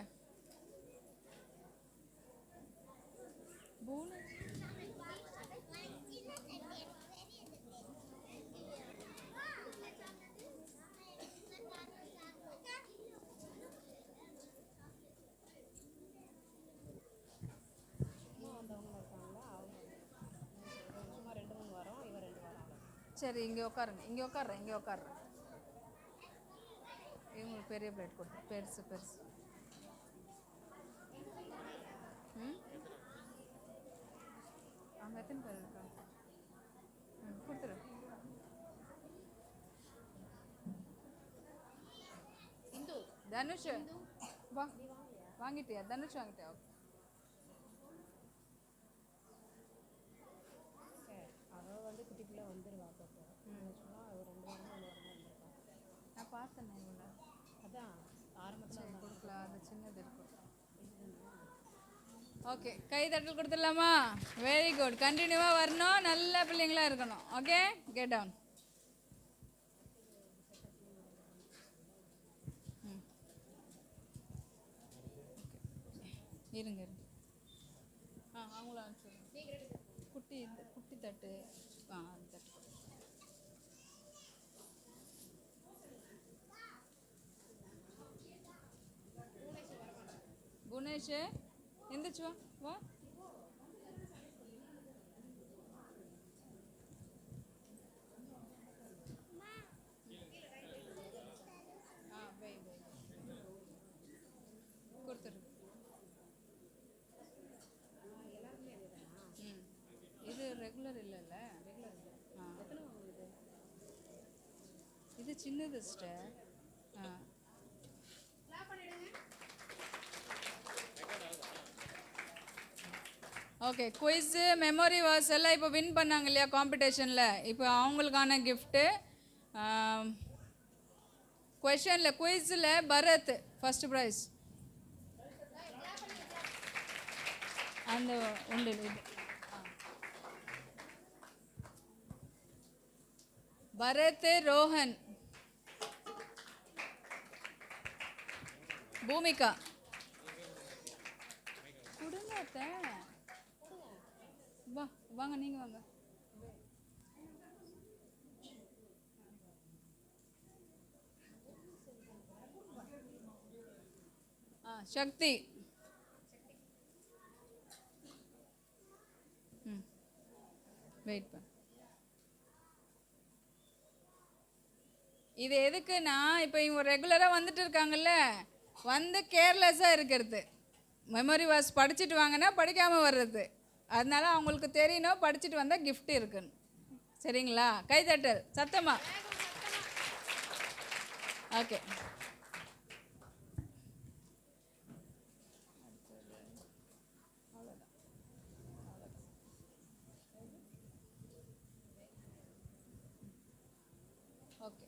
சரி, இங்கே உட்காருங்க. இங்கே உட்காடுறேன். இவங்களுக்கு பெரிய பிளேட் கொடுத்து பெருசு. அங்கே எத்தனை பேர் இருக்காங்க? கொடுத்துரு. தனுஷ் வா, வாங்கிட்டியா? தனுஷ் வாங்கிட்டியா? நான் பார்த்தேன் இவங்கள. அதான் ஆரம்பத்தில் கொடுக்கலாம், அது சின்னது இருக்கும். ஓகே, கை தட்டல் கொடுத்துடலாமா? Very good. கண்டினியூவாக வரணும், நல்ல பிள்ளைங்களா இருக்கணும். Okay, get down. இருங்க. அவங்கள குட்டி தட்டு. அது தட்டு. குணேஷ் எந்திரிச்சு வா. கொடுத்துரு. இது ரெகுலர் இல்லைல்ல? இது சின்னது sister. Okay, quiz memory verse எல்லாம் இப்போ வின் பண்ணாங்க இல்லையா காம்படிஷனில்? இப்போ அவங்களுக்கான கிஃப்ட்டு. கொஷனில் குயிஸில் பரத் ஃபஸ்ட்டு ப்ரைஸ். அந்த உண்டு இது. பரத், ரோஹன், பூமிகா. கொடுங்க அத்தை. வாங்க, நீங்கள் வாங்க. சக்தி. வெயிட் பண்ண. இது எதுக்குன்னா, இப்போ இவங்க ரெகுலராக வந்துட்டு இருக்காங்கல்ல, வந்து கேர்லெஸ்ஸாக இருக்கிறது. மெமரி வாஸ் படிச்சுட்டு வாங்கன்னா படிக்காமல் வர்றது. அதனால அவங்களுக்கு தெரியணும் படிச்சுட்டு வந்தால் கிஃப்ட் இருக்குன்னு. சரிங்களா? கைதட்டல் சத்தமா. ஓகே, ஓகே,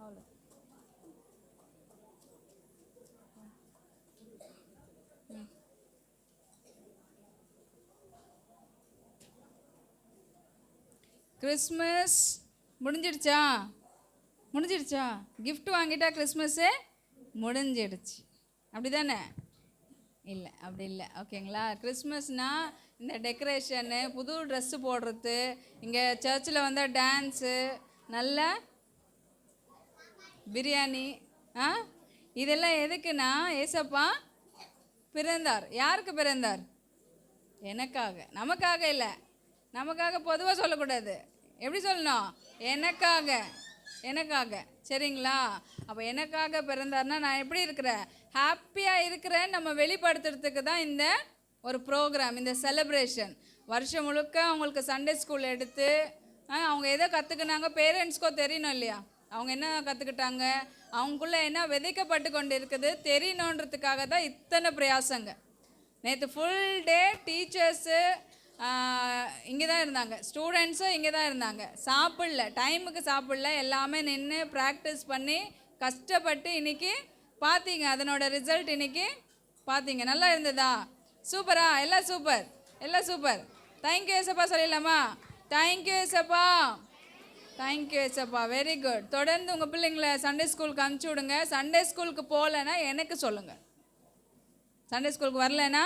அவ்வளோ. கிறிஸ்மஸ் முடிஞ்சிடுச்சா? கிஃப்ட் வாங்கிட்டா கிறிஸ்மஸ்ஸு முடிஞ்சிடுச்சு, அப்படி தானே? இல்லை, அப்படி இல்லை. ஓகேங்களா? கிறிஸ்மஸ்னால் இந்த டெக்கரேஷனு, புது ட்ரெஸ்ஸு போடுறது, இங்கே சர்ச்சில் வந்தால் டான்ஸு, நல்ல பிரியாணி. இதெல்லாம் எதுக்குன்னா, ஏசப்பா பிறந்தார். யாருக்கு பிறந்தார்? எனக்காக. நமக்காக இல்லை. நமக்காக பொதுவாக சொல்லக்கூடாது. எப்படி சொல்லணும்? எனக்காக. சரிங்களா? அப்போ எனக்காக பிறந்தார்னா நான் எப்படி இருக்கிறேன்? ஹாப்பியாக இருக்கிறேன்னு நம்ம வெளிப்படுத்துறதுக்கு தான் இந்த ஒரு ப்ரோக்ராம், இந்த செலிப்ரேஷன். வருஷம் முழுக்க அவங்களுக்கு சண்டே ஸ்கூல் எடுத்து அவங்க எதை கற்றுக்குனாங்க, பேரண்ட்ஸ்க்கோ தெரியணும் இல்லையா, அவங்க என்ன கற்றுக்கிட்டாங்க, அவங்களுக்குள்ளே என்ன விதைக்கப்பட்டு கொண்டு இருக்குது தெரியணுன்றதுக்காக தான் இத்தனை பிரயாசங்க. நேற்று ஃபுல் டே டீச்சர்ஸு இங்கே தான் இருந்தாங்க, ஸ்டூடெண்ட்ஸும் இங்கே தான் இருந்தாங்க. சாப்பிடல, டைமுக்கு சாப்பிடல, எல்லாமே நின்று ப்ராக்டிஸ் பண்ணி கஷ்டப்பட்டு இன்றைக்கி பார்த்தீங்க அதனோட ரிசல்ட். இன்றைக்கி பார்த்தீங்க நல்லா இருந்ததா? சூப்பரா? எல்லாம் சூப்பர், எல்லாம் சூப்பர். தேங்க்யூ ஏசப்பா சொல்லிடலாமா? தேங்க்யூ ஏசப்பா, தேங்க்யூ ஏசப்பா, வெரி குட். தொடர்ந்து உங்கள் பிள்ளைங்களை சண்டே ஸ்கூலுக்கு அனுப்பிச்சி விடுங்க. சண்டே ஸ்கூலுக்கு போகலைன்னா எனக்கு சொல்லுங்கள். சண்டே ஸ்கூலுக்கு வரலன்னா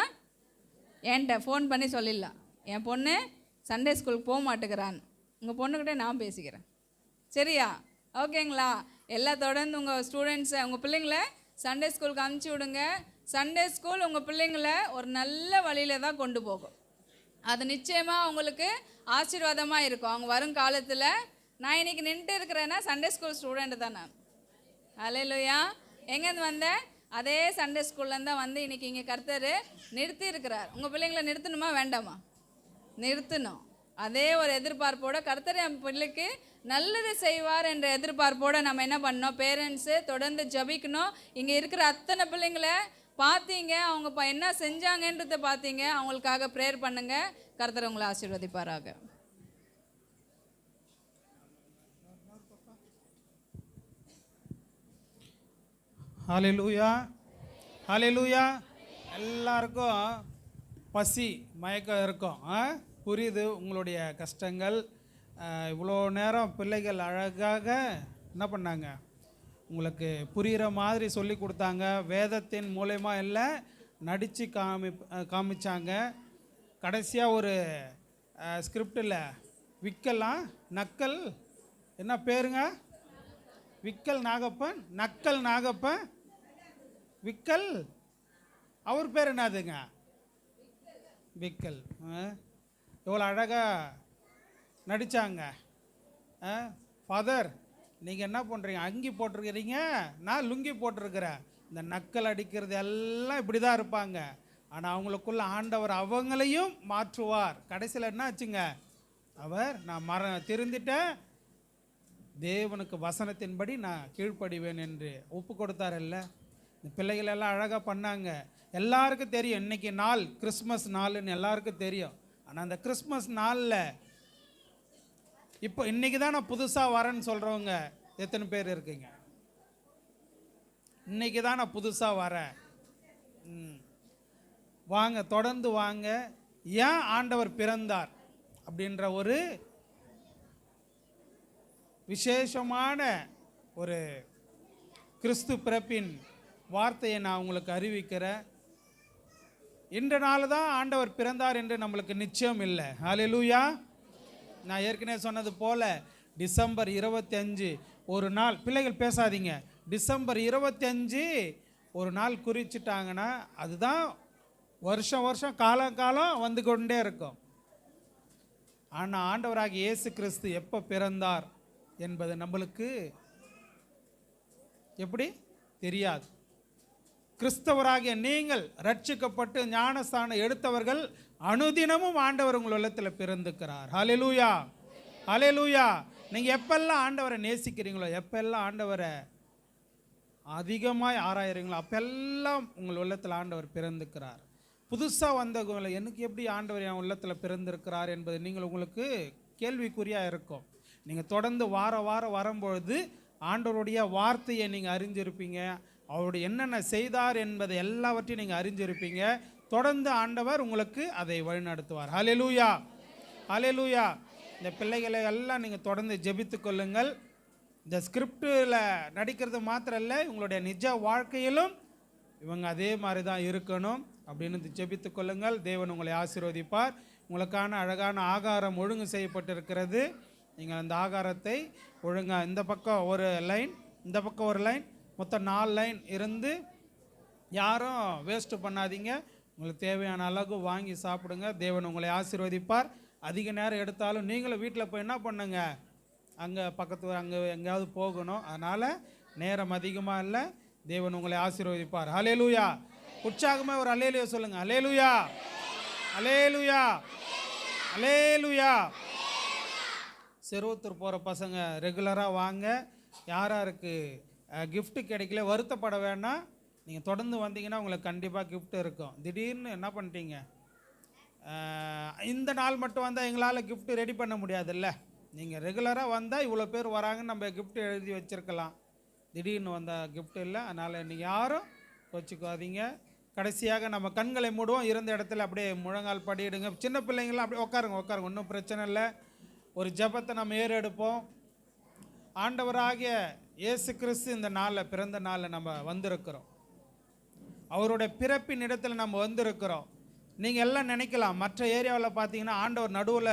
என்கிட்ட ஃபோன் பண்ணி சொல்லிடலாம், என் பொண்ணு சண்டே ஸ்கூலுக்கு போக மாட்டேங்கிறான்னு. உங்கள் பொண்ணுக்கிட்டே நான் பேசிக்கிறேன், சரியா? ஓகேங்களா? எல்லாம் தொடர்ந்து உங்கள் ஸ்டூடெண்ட்ஸை, உங்கள் பிள்ளைங்களை சண்டே ஸ்கூலுக்கு அனுப்பிச்சி விடுங்க. சண்டே ஸ்கூல் உங்கள் பிள்ளைங்களை ஒரு நல்ல வழியில் தான் கொண்டு போகும். அது நிச்சயமாக அவங்களுக்கு ஆசீர்வாதமாக இருக்கும். அவங்க வரும் காலத்தில் நான் இன்றைக்கி நின்றுட்டு இருக்கிறேன்னா சண்டே ஸ்கூல் ஸ்டூடெண்ட்டு தான் நான். அல்லேலூயா. எங்கேருந்து வந்தேன்? அதே சண்டே ஸ்கூல்லேருந்து தான் வந்து இன்றைக்கி இங்கே கர்த்தர் நிறுத்தி இருக்கிறார். உங்கள் பிள்ளைங்களை நிறுத்தணுமா வேண்டாமா? நிறுத்தணும். அதே ஒரு எதிர்பார்ப்போட கர்த்தர் என் பிள்ளைக்கு நல்லது செய்வார் என்ற எதிர்பார்ப்போடு நம்ம என்ன பண்ணோம்? பேரண்ட்ஸு தொடர்ந்து ஜபிக்கணும். இங்கே இருக்கிற அத்தனை பிள்ளைங்களை பார்த்தீங்க, அவங்க என்ன செஞ்சாங்கன்றதை பார்த்தீங்க, அவங்களுக்காக ப்ரேயர் பண்ணுங்கள். கர்த்தர் உங்களை ஆசீர்வதிப்பாராக.
ஹல்லேலூயா, ஹல்லேலூயா. எல்லாருக்கும் பசி மயக்கம் இருக்கும். புரியுது உங்களுடைய கஷ்டங்கள். இவ்வளோ நேரம் பிள்ளைகள் அழகாக என்ன பண்ணாங்க, உங்களுக்கு புரிகிற மாதிரி சொல்லி கொடுத்தாங்க. வேதத்தின் மூலயமா இல்லை, நடித்து காமிச்சாங்க. கடைசியாக ஒரு ஸ்கிரிப்டில் விக்கல்லாம் நக்கல் என்ன பேருங்க? விக்கல் நாகப்பன், நக்கல் நாகப்பன், விக்கல் அவர் பேர் என்னதுங்க? விக்கல். எவ்வளோ அழகாக நடித்தாங்க. ஃபாதர் நீங்கள் என்ன பண்ணுறீங்க? அங்கி போட்டிருக்கிறீங்க, நான் லுங்கி போட்டிருக்கிறேன். இந்த நக்கல் அடிக்கிறது எல்லாம் இப்படி தான் இருப்பாங்க. ஆனால் அவங்களுக்குள்ள ஆண்டவர் அவங்களையும் மாற்றுவார். கடைசியில் என்ன ஆச்சுங்க? அவர் நான் திருந்திட்டேன், தேவனுக்கு வசனத்தின்படி நான் கீழ்ப்படிவேன் என்று ஒப்பு கொடுத்தாரல்ல. இந்த பிள்ளைகள் எல்லாம் அழகாக பண்ணாங்க. எல்லாருக்கும் தெரியும் இன்றைக்கி நாள் கிறிஸ்மஸ் நாள்னு எல்லாருக்கும் தெரியும். ஆனால் அந்த கிறிஸ்மஸ் நாளில் இப்போ இன்றைக்கி தான் நான் புதுசாக வரேன்னு சொல்கிறவங்க எத்தனை பேர் இருக்கீங்க? இன்றைக்கி தான் நான் புதுசாக வரேன். வாங்க, தொடர்ந்து வாங்க. ஏன் ஆண்டவர் பிறந்தார் அப்படின்ற ஒரு விசேஷமான ஒரு கிறிஸ்து பிறப்பின் வார்த்தையை நான் உங்களுக்கு அறிவிக்கிறேன். இன்ற நாள் தான் ஆண்டவர் பிறந்தார் என்று நம்மளுக்கு நிச்சயம் இல்லை. ஹல்லேலூயா. நான் ஏற்கனவே சொன்னது போல் டிசம்பர் 25 ஒரு நாள், பிள்ளைகள் பேசாதீங்க, டிசம்பர் 25 ஒரு நாள் குறிச்சிட்டாங்கன்னா அதுதான் வருஷம் வருஷம் காலம் வந்து கொண்டே இருக்கும். ஆனால் ஆண்டவராகிய இயேசு கிறிஸ்து எப்போ பிறந்தார் என்பது நம்மளுக்கு எப்படி தெரியாது. கிறிஸ்தவராகிய நீங்கள் ரட்சிக்கப்பட்டு ஞானஸ்தானம் எடுத்தவர்கள் அனுதினமும் ஆண்டவர் உங்கள் உள்ளத்தில் பிறந்துக்கிறார். ஹல்லேலூயா, ஹல்லேலூயா. நீங்கள் எப்பெல்லாம் ஆண்டவரை நேசிக்கிறீங்களோ, எப்பெல்லாம் ஆண்டவரை அதிகமாக ஆராயிறீங்களோ, அப்பெல்லாம் உங்கள் உள்ளத்தில் ஆண்டவர் பிறந்துக்கிறார். புதுசாக வந்தவங்களை எனக்கு எப்படி ஆண்டவர் என் உள்ளத்தில் பிறந்திருக்கிறார் என்பது நீங்கள் உங்களுக்கு கேள்விக்குறியாக இருக்கும். நீங்கள் தொடர்ந்து வாரம் வரும்பொழுது ஆண்டவருடைய வார்த்தையை நீங்கள் அறிஞ்சிருப்பீங்க, அவருடைய என்னென்ன செய்தார் என்பதை எல்லாவற்றையும் நீங்கள் அறிஞ்சிருப்பீங்க. தொடர்ந்து ஆண்டவர் உங்களுக்கு அதை வழிநடத்துவார். ஹல்லேலூயா, ஹல்லேலூயா. இந்த பிள்ளைகளை எல்லாம் நீங்கள் தொடர்ந்து ஜெபித்து கொள்ளுங்கள். இந்த ஸ்கிரிப்டில் நடிக்கிறது மாத்திரம் இல்லை, உங்களுடைய நிஜ வாழ்க்கையிலும் இவங்க அதே மாதிரி தான் இருக்கணும் அப்படின்னு ஜெபித்து கொள்ளுங்கள். தேவன் உங்களை ஆசீர்வதிப்பார். உங்களுக்கான அழகான ஆகாரம் ஒழுங்கு செய்யப்பட்டிருக்கிறது. நீங்கள் அந்த ஆகாரத்தை ஒழுங்காக இந்த பக்கம் ஒரு லைன், இந்த பக்கம் ஒரு லைன், மொத்தம் 4 லைன் இருந்து யாரும் வேஸ்ட்டு பண்ணாதீங்க. உங்களுக்கு தேவையான அளவு வாங்கி சாப்பிடுங்க. தேவன் உங்களை ஆசீர்வதிப்பார். அதிக நேரம் எடுத்தாலும் நீங்களும் வீட்டில் போய் என்ன பண்ணுங்க, அங்கே பக்கத்து அங்கே எங்கேயாவது போகணும். அதனால் நேரம் அதிகமாக இல்லை. தேவன் உங்களை ஆசீர்வதிப்பார். ஹல்லேலூயா. உற்சாகமாக ஒரு அல்லேலூயா சொல்லுங்கள். அல்லேலூயா, அல்லேலூயா, அல்லேலூயா. செருவத்தூர் போகிற பசங்க ரெகுலராக வாங்க. யாராருக்கு gift கிடைக்கல வருத்தப்பட வேண்டாம். நீங்கள் தொடர்ந்து வந்தீங்கன்னா உங்களுக்கு கண்டிப்பாக gift இருக்கும். திடீர்னு என்ன பண்ணிட்டீங்க, இந்த நாள் மட்டும் வந்தால் எங்களால் gift ரெடி பண்ண முடியாதுல்ல. நீங்கள் ரெகுலராக வந்தால் இவ்வளோ பேர் வராங்கன்னு நம்ம gift எழுதி வச்சுருக்கலாம். திடீர்னு வந்தால் gift இல்லை. அதனால் நீங்கள் யாரும் வச்சுக்காதீங்க. கடைசியாக நம்ம கண்களை மூடுவோம். இருந்த இடத்துல அப்படியே முழங்கால் படியிடுங்க. சின்ன பிள்ளைங்களாம் அப்படியே உட்காருங்க, ஒன்றும் பிரச்சனை இல்லை. ஒரு ஜெபத்தை நம்ம ஏறெடுப்போம். ஆண்டவராகிய இயேசு கிறிஸ்து இந்த நாளில், பிறந்த நாளில் நம்ம வந்திருக்கிறோம். அவருடைய பிறப்பின் இடத்துல நம்ம வந்திருக்கிறோம். நீங்கள் எல்லாம் நினைக்கலாம், மற்ற ஏரியாவில் பார்த்தீங்கன்னா ஆண்டவர் நடுவில்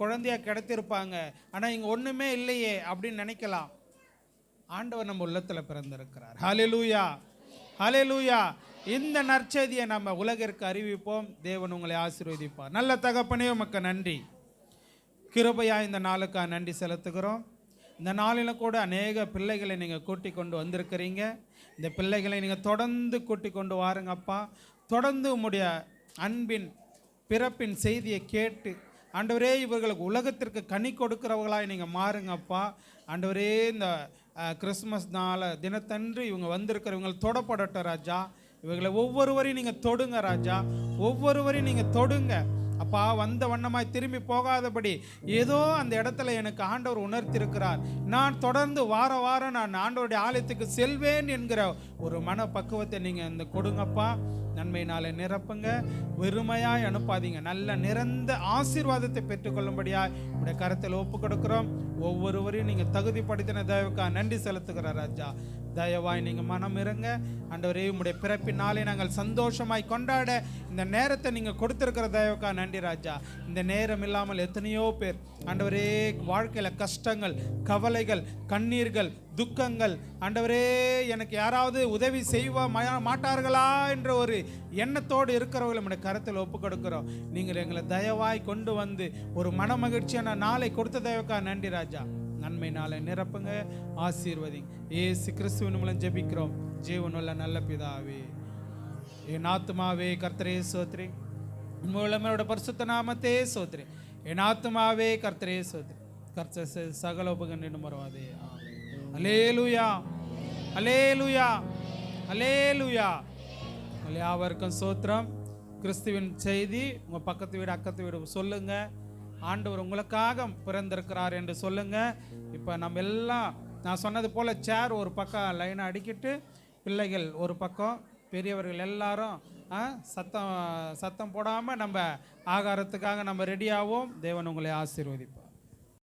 குழந்தையாக கிடத்திருப்பாங்க, ஆனால் இங்கே ஒன்றுமே இல்லையே அப்படின்னு நினைக்கலாம். ஆண்டவர் நம்ம உள்ளத்தில் பிறந்திருக்கிறார். ஹல்லேலூயா, ஹல்லேலூயா. இந்த நற்செய்தியை நம்ம உலகிற்கு அறிவிப்போம். தேவன் உங்களை ஆசீர்வதிப்பார். நல்ல தகப்பனே, உமக்கு நன்றி. கிருபையா இந்த நாளுக்காக நன்றி செலுத்துகிறோம். இந்த நாளில் கூட அநேக பிள்ளைகளை நீங்கள் கூட்டி கொண்டு வந்திருக்கிறீங்க. இந்த பிள்ளைகளை நீங்கள் தொடர்ந்து கூட்டி கொண்டு வாருங்கப்பா. தொடர்ந்து உம்முடைய அன்பின் பிறப்பின் செய்தியை கேட்டு ஆண்டவரே இவர்களுக்கு உலகத்திற்கு கனி கொடுக்கிறவர்களாய் நீங்கள் மாறுங்கப்பா. ஆண்டவரே இந்த கிறிஸ்மஸ் தினத்தன்று இவங்க வந்திருக்கிற இவங்களை தொடப்படட்டும் ராஜா. இவங்களை ஒவ்வொருவரையும் நீங்கள் தொடுங்க ராஜா, ஒவ்வொருவரையும் நீங்கள் தொடுங்க அப்பா. வந்த வண்ணமாய் திரும்பி போகாதபடி ஏதோ அந்த இடத்துல எனக்கு ஆண்டவர் உணர்த்திருக்கிறார். நான் தொடர்ந்து வாரம் நான் ஆண்டவருடைய ஆலயத்துக்கு செல்வேன் என்கிற ஒரு மன பக்குவத்தை நீங்கள் இந்த கொடுங்கப்பா. நன்மையினாலே நிரப்புங்க, வெறுமையாய் அனுப்பாதீங்க. நல்ல நிறந்த ஆசீர்வாதத்தை பெற்றுக்கொள்ளும்படியாய் உடைய கரத்தில் ஒப்பு கொடுக்கிறோம். ஒவ்வொருவரையும் நீங்கள் தகுதிப்படுத்தின தயவுக்காக நன்றி செலுத்துகிறார் ராஜா. தயவாய் நீங்கள் மனம் இருங்க ஆண்டவரே. உம்முடைய பிறப்பின் நாளை நாங்கள் சந்தோஷமாய் கொண்டாட இந்த நேரத்தை நீங்கள் கொடுத்துருக்கிற தயவுக்காக நன்றி ராஜா. இந்த நேரம் இல்லாமல் எத்தனையோ பேர் ஆண்டவரே வாழ்க்கையில் கஷ்டங்கள், கவலைகள், கண்ணீர்கள், துக்கங்கள், ஆண்டவரே எனக்கு யாராவது உதவி செய்வா மாட்டார்களா என்ற ஒரு எண்ணத்தோடு இருக்கிறவர்கள் நம்முடைய கரத்தில் ஒப்பு கொடுக்கிறோம். நீங்கள் எங்களை தயவாய் கொண்டு வந்து ஒரு மன மகிழ்ச்சியான நாளை கொடுத்த தயவுக்காக நன்றி ராஜா. நன்மை நாளை நிரப்புங்க, ஆசீர்வதிங்க. இயேசு கிறிஸ்துவின் மூலம் ஜெபிக்கிறோம் ஜீவனுள்ள நல்ல பிதாவே. என் ஆத்துமாவே கர்த்தரே சோத்ரி, மூலமோட பரிசுத்த நாமத்தே சோத்ரி. என் ஆத்துமாவே கர்த்தரே சோத்ரி, கர்த்தர் சகல உபகண்ணின் மறவாதே. அல்லேலூயா, அல்லேலூயா, அல்லேலூயா. யாவருக்கும் சோத்திரம். கிறிஸ்துவின் செய்தி உங்கள் பக்கத்து வீடு அக்கத்து வீடு சொல்லுங்கள். ஆண்டவர் உங்களுக்காக பிறந்திருக்கிறார் என்று சொல்லுங்கள். இப்போ நம்ம எல்லாம் நான் சொன்னது போல் சேர் ஒரு பக்கம் லைனாக அடிக்கிட்டு, பிள்ளைகள் ஒரு பக்கம், பெரியவர்கள் எல்லாரும் சத்தம் போடாமல் நம்ம ஆகாரத்துக்காக நம்ம ரெடியாகவும். தேவன் உங்களை ஆசீர்வதிப்பார்.